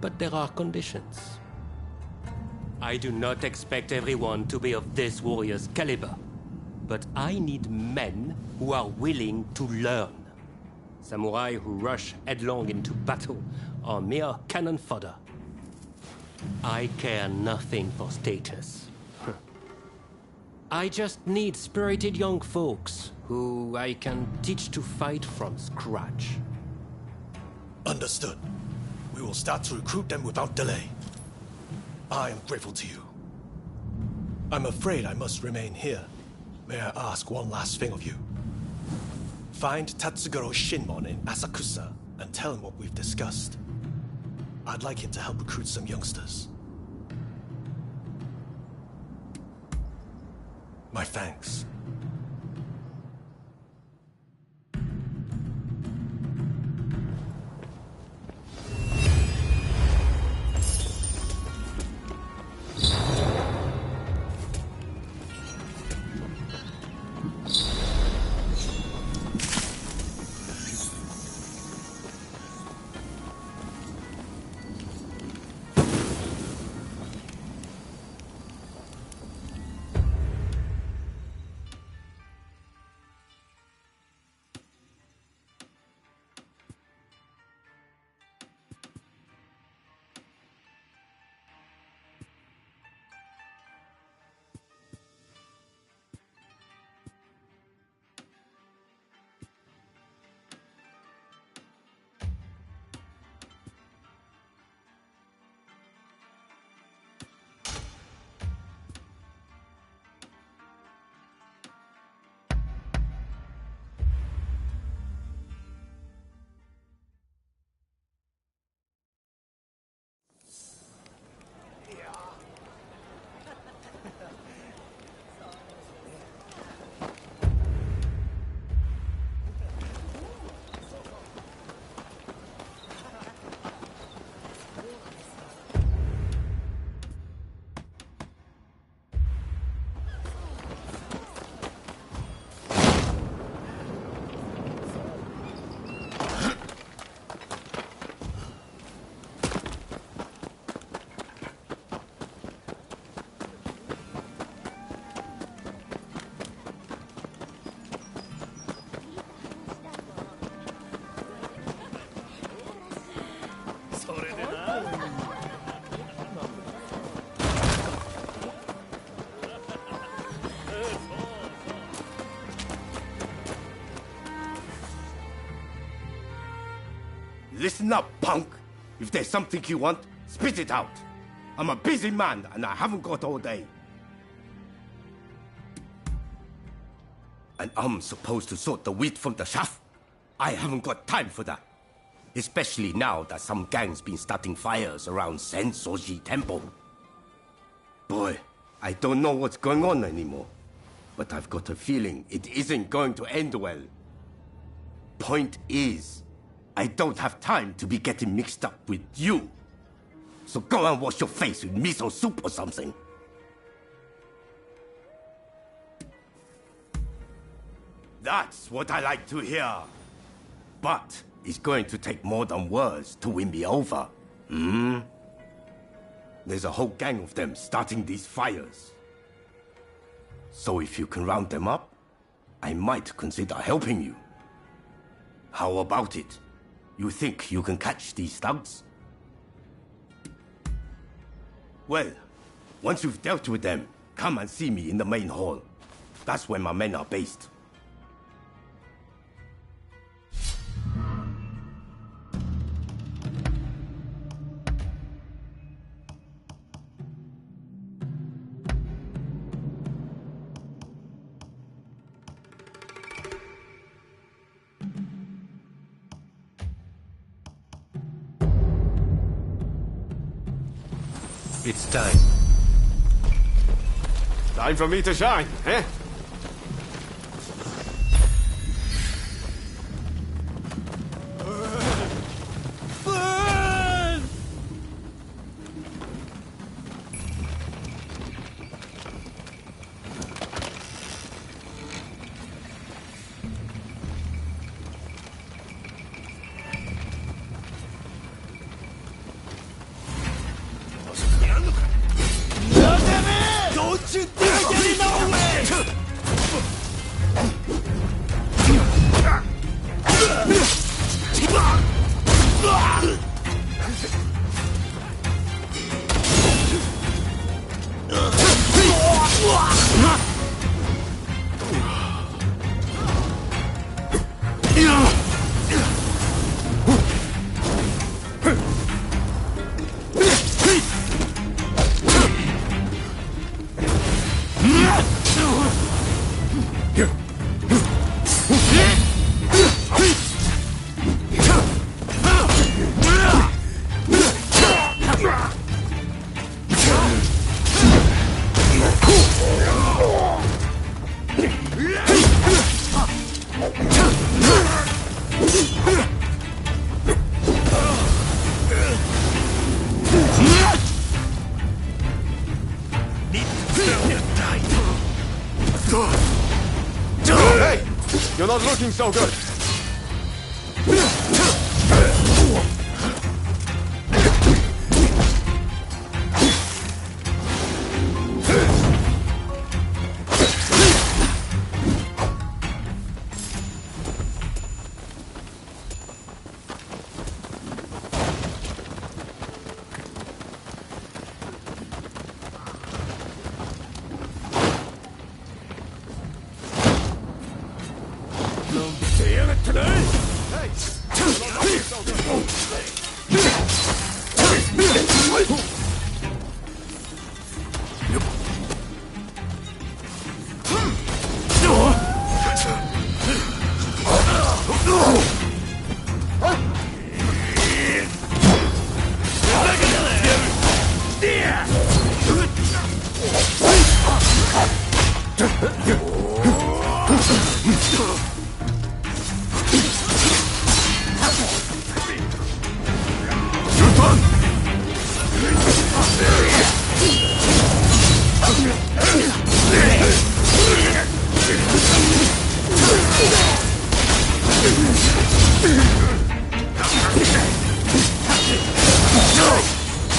But there are conditions. I do not expect everyone to be of this warrior's caliber. But I need men who are willing to learn. Samurai who rush headlong into battle are mere cannon fodder. I care nothing for status. I just need spirited young folks who I can teach to fight from scratch. Understood. We will start to recruit them without delay. I am grateful to you. I'm afraid I must remain here. May I ask one last thing of you? Find Tatsugoro Shinmon in Asakusa and tell him what we've discussed. I'd like him to help recruit some youngsters. My thanks. Listen up, punk. If there's something you want, spit it out. I'm a busy man, and I haven't got all day. And I'm supposed to sort the wheat from the chaff? I haven't got time for that. Especially now that some gang's been starting fires around Sensoji Temple. Boy, I don't know what's going on anymore. But I've got a feeling it isn't going to end well. Point is, I don't have time to be getting mixed up with you. So go and wash your face with miso soup or something. That's what I like to hear. But it's going to take more than words to win me over. There's a whole gang of them starting these fires. So if you can round them up, I might consider helping you. How about it? You think you can catch these thugs? Well, once you've dealt with them, come and see me in the main hall. That's where my men are based. It's time. Time for me to shine, eh? Don't you dare get in our way! Hey! You're not looking so good!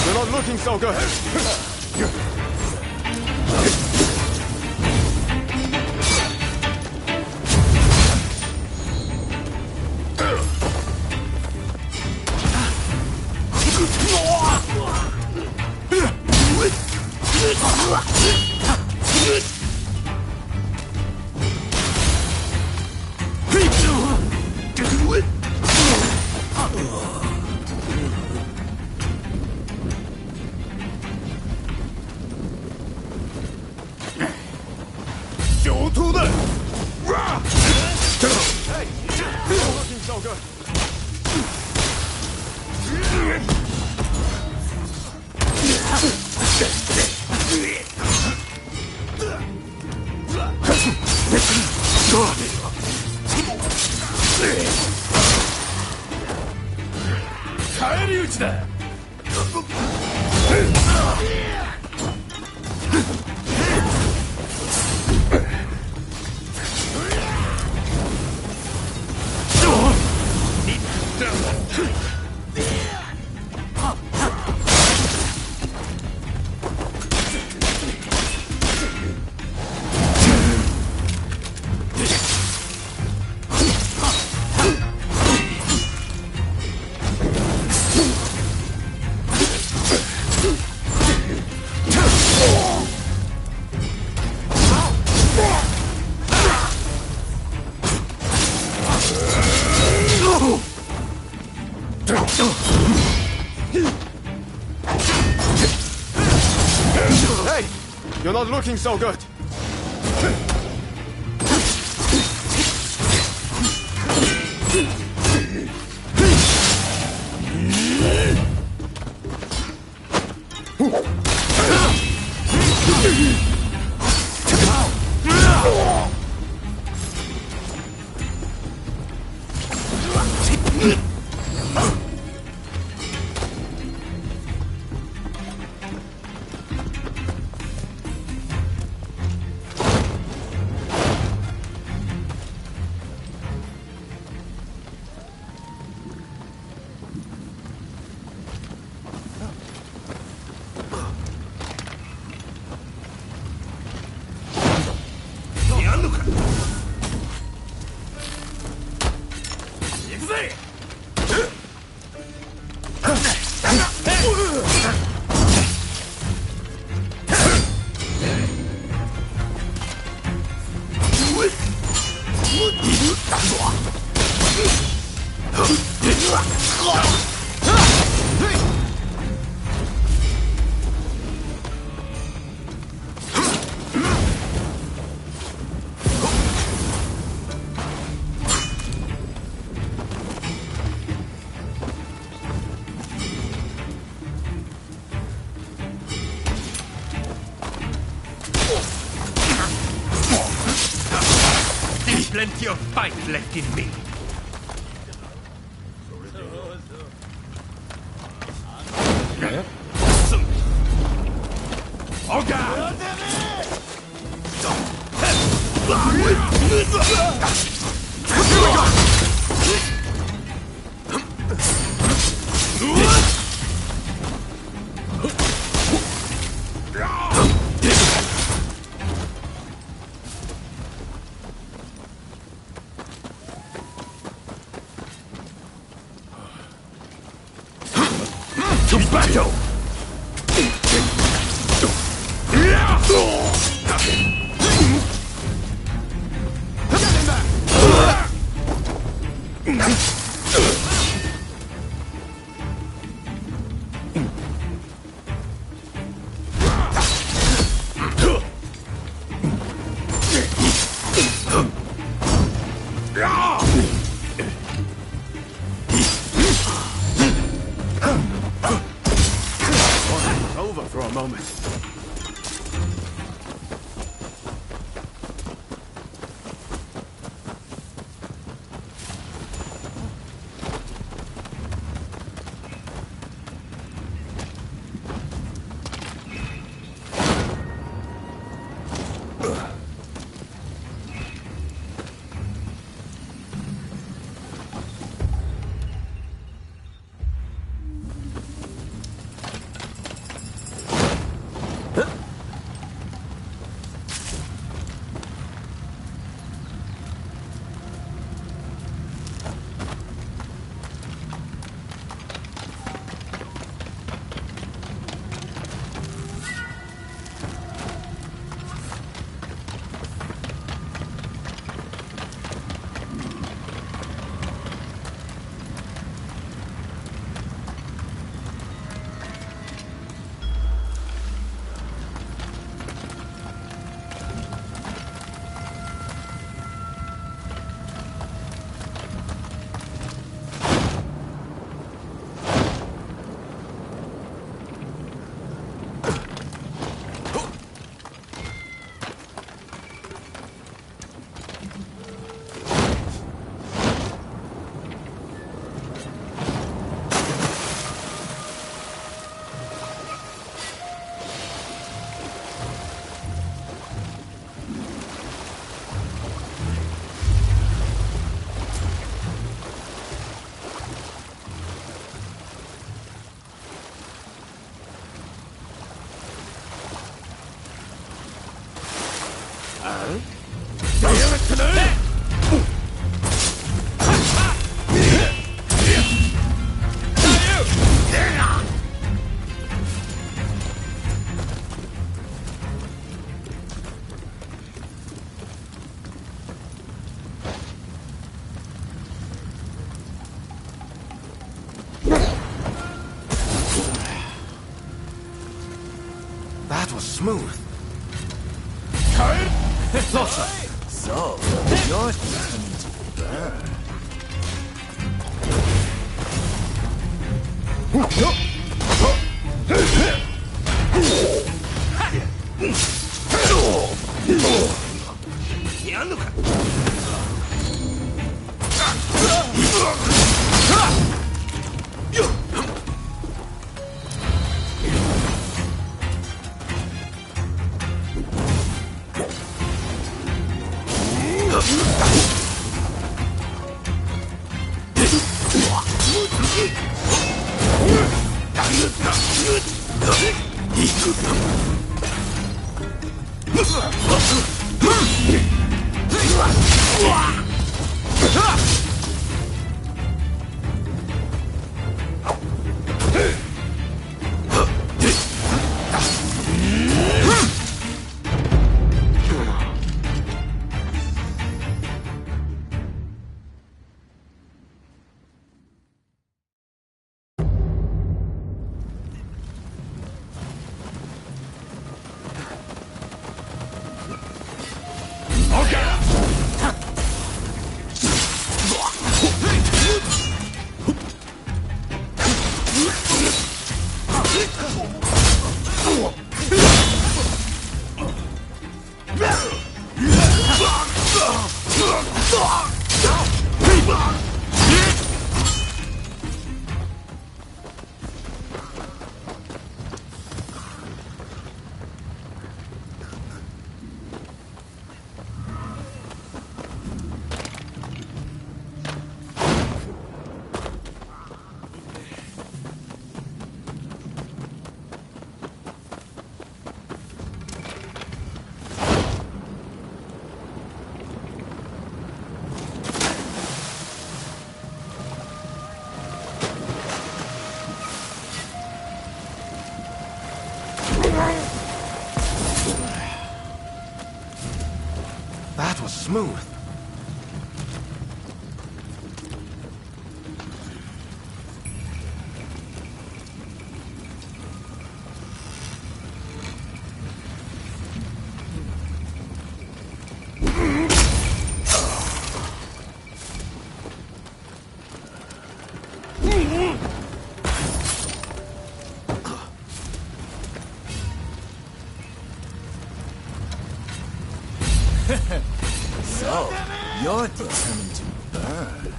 You're not looking so good! Hey! You're not looking so good! You're not looking so good. Plenty of fight left in me. Oh God! To battle! Over for a moment. That was smooth. So, you're determined to burn. That was smooth. So, you're determined to burn.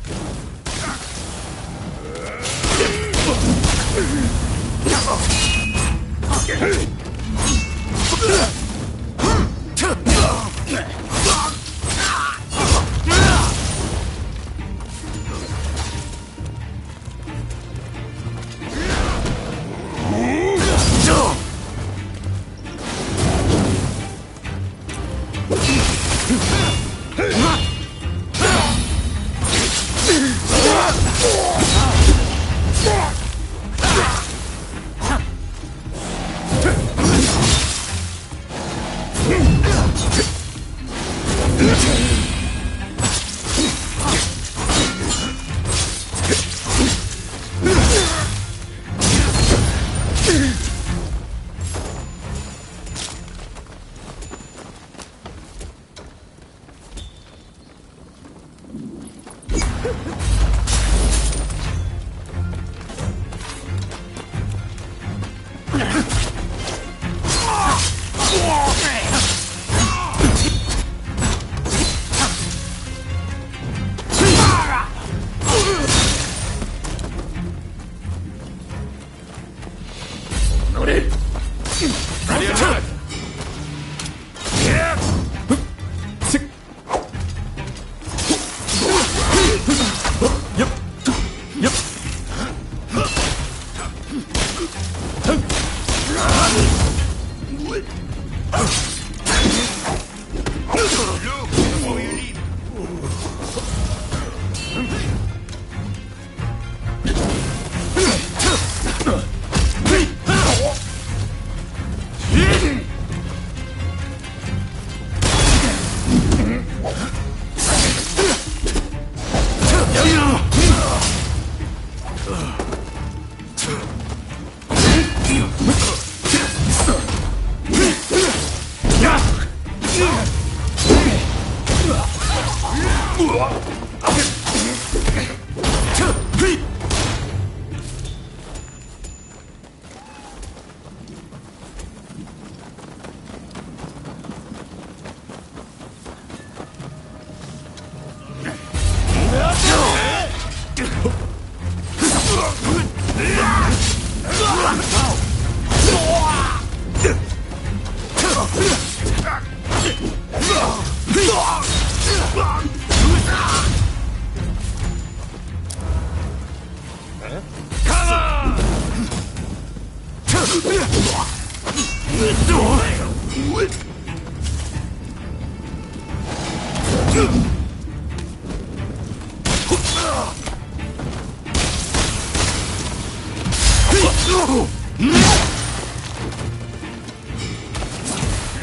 Ready attack!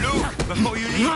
Luke, before you leave.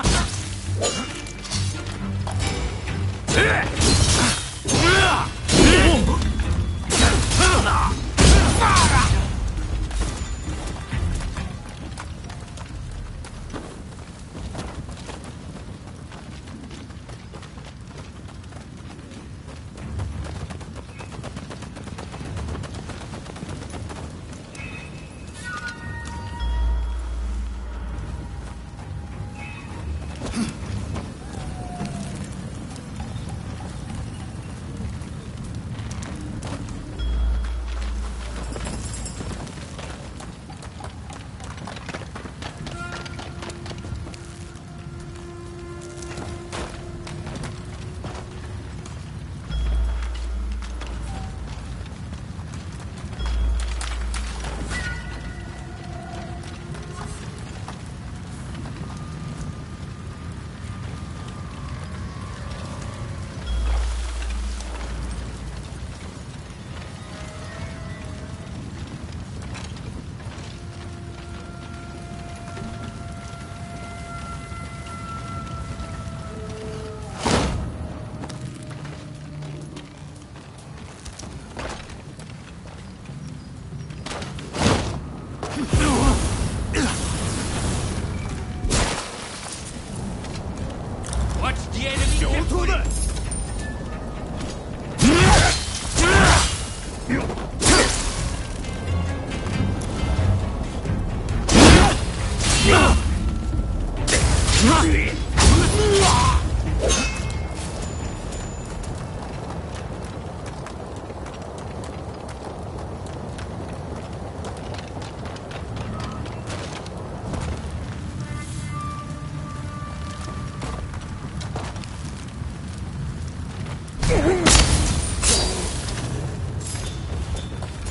Watch the enemy carefully.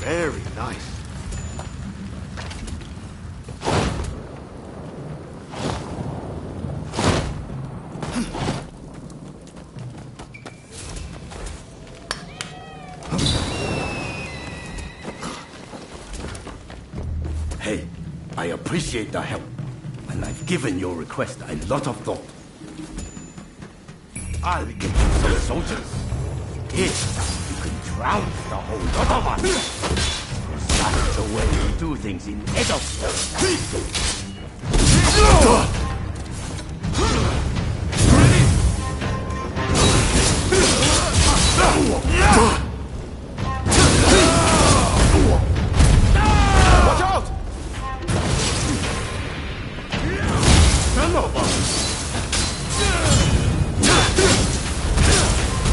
Very nice. Hey, I appreciate the help, and I've given your request a lot of thought. I'll get you some soldiers. Here, you can trounce the whole lot of us. That's the way we do things in Edo. Watch out! Son of a...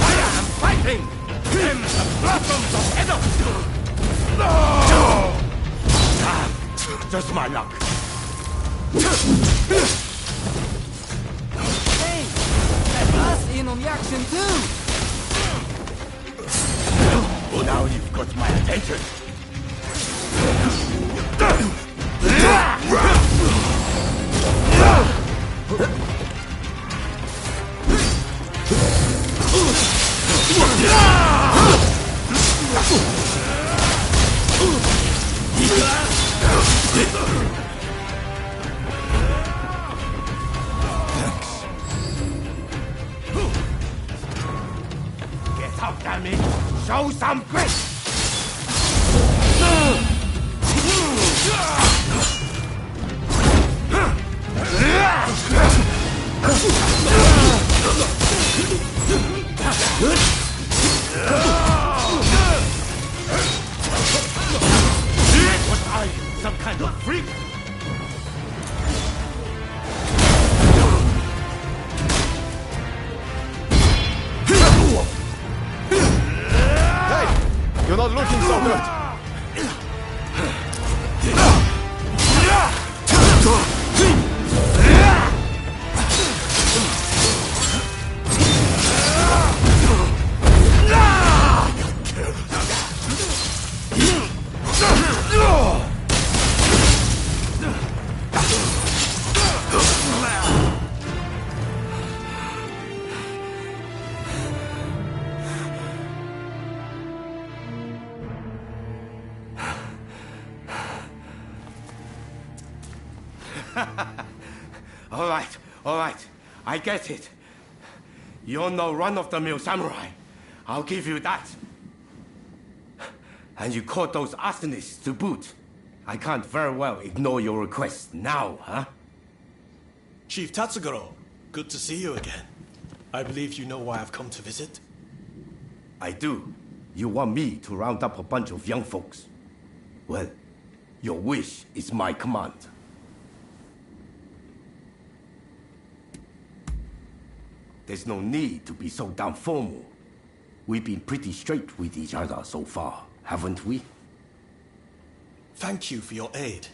I am fighting them, the blossoms of Edo! Ah, just my luck. Hey, let us in on the action too! Well, now you've got my attention. Get up, damn it! Show some grit! Was I some kind of freak? Hey, you're not looking so good. All right. I get it. You're no run-of-the-mill samurai. I'll give you that. And you caught those arsonists to boot. I can't very well ignore your request now, huh? Chief Tatsugoro, good to see you again. I believe you know why I've come to visit. I do. You want me to round up a bunch of young folks. Well, your wish is my command. There's no need to be so damn formal. We've been pretty straight with each other so far, haven't we? Thank you for your aid.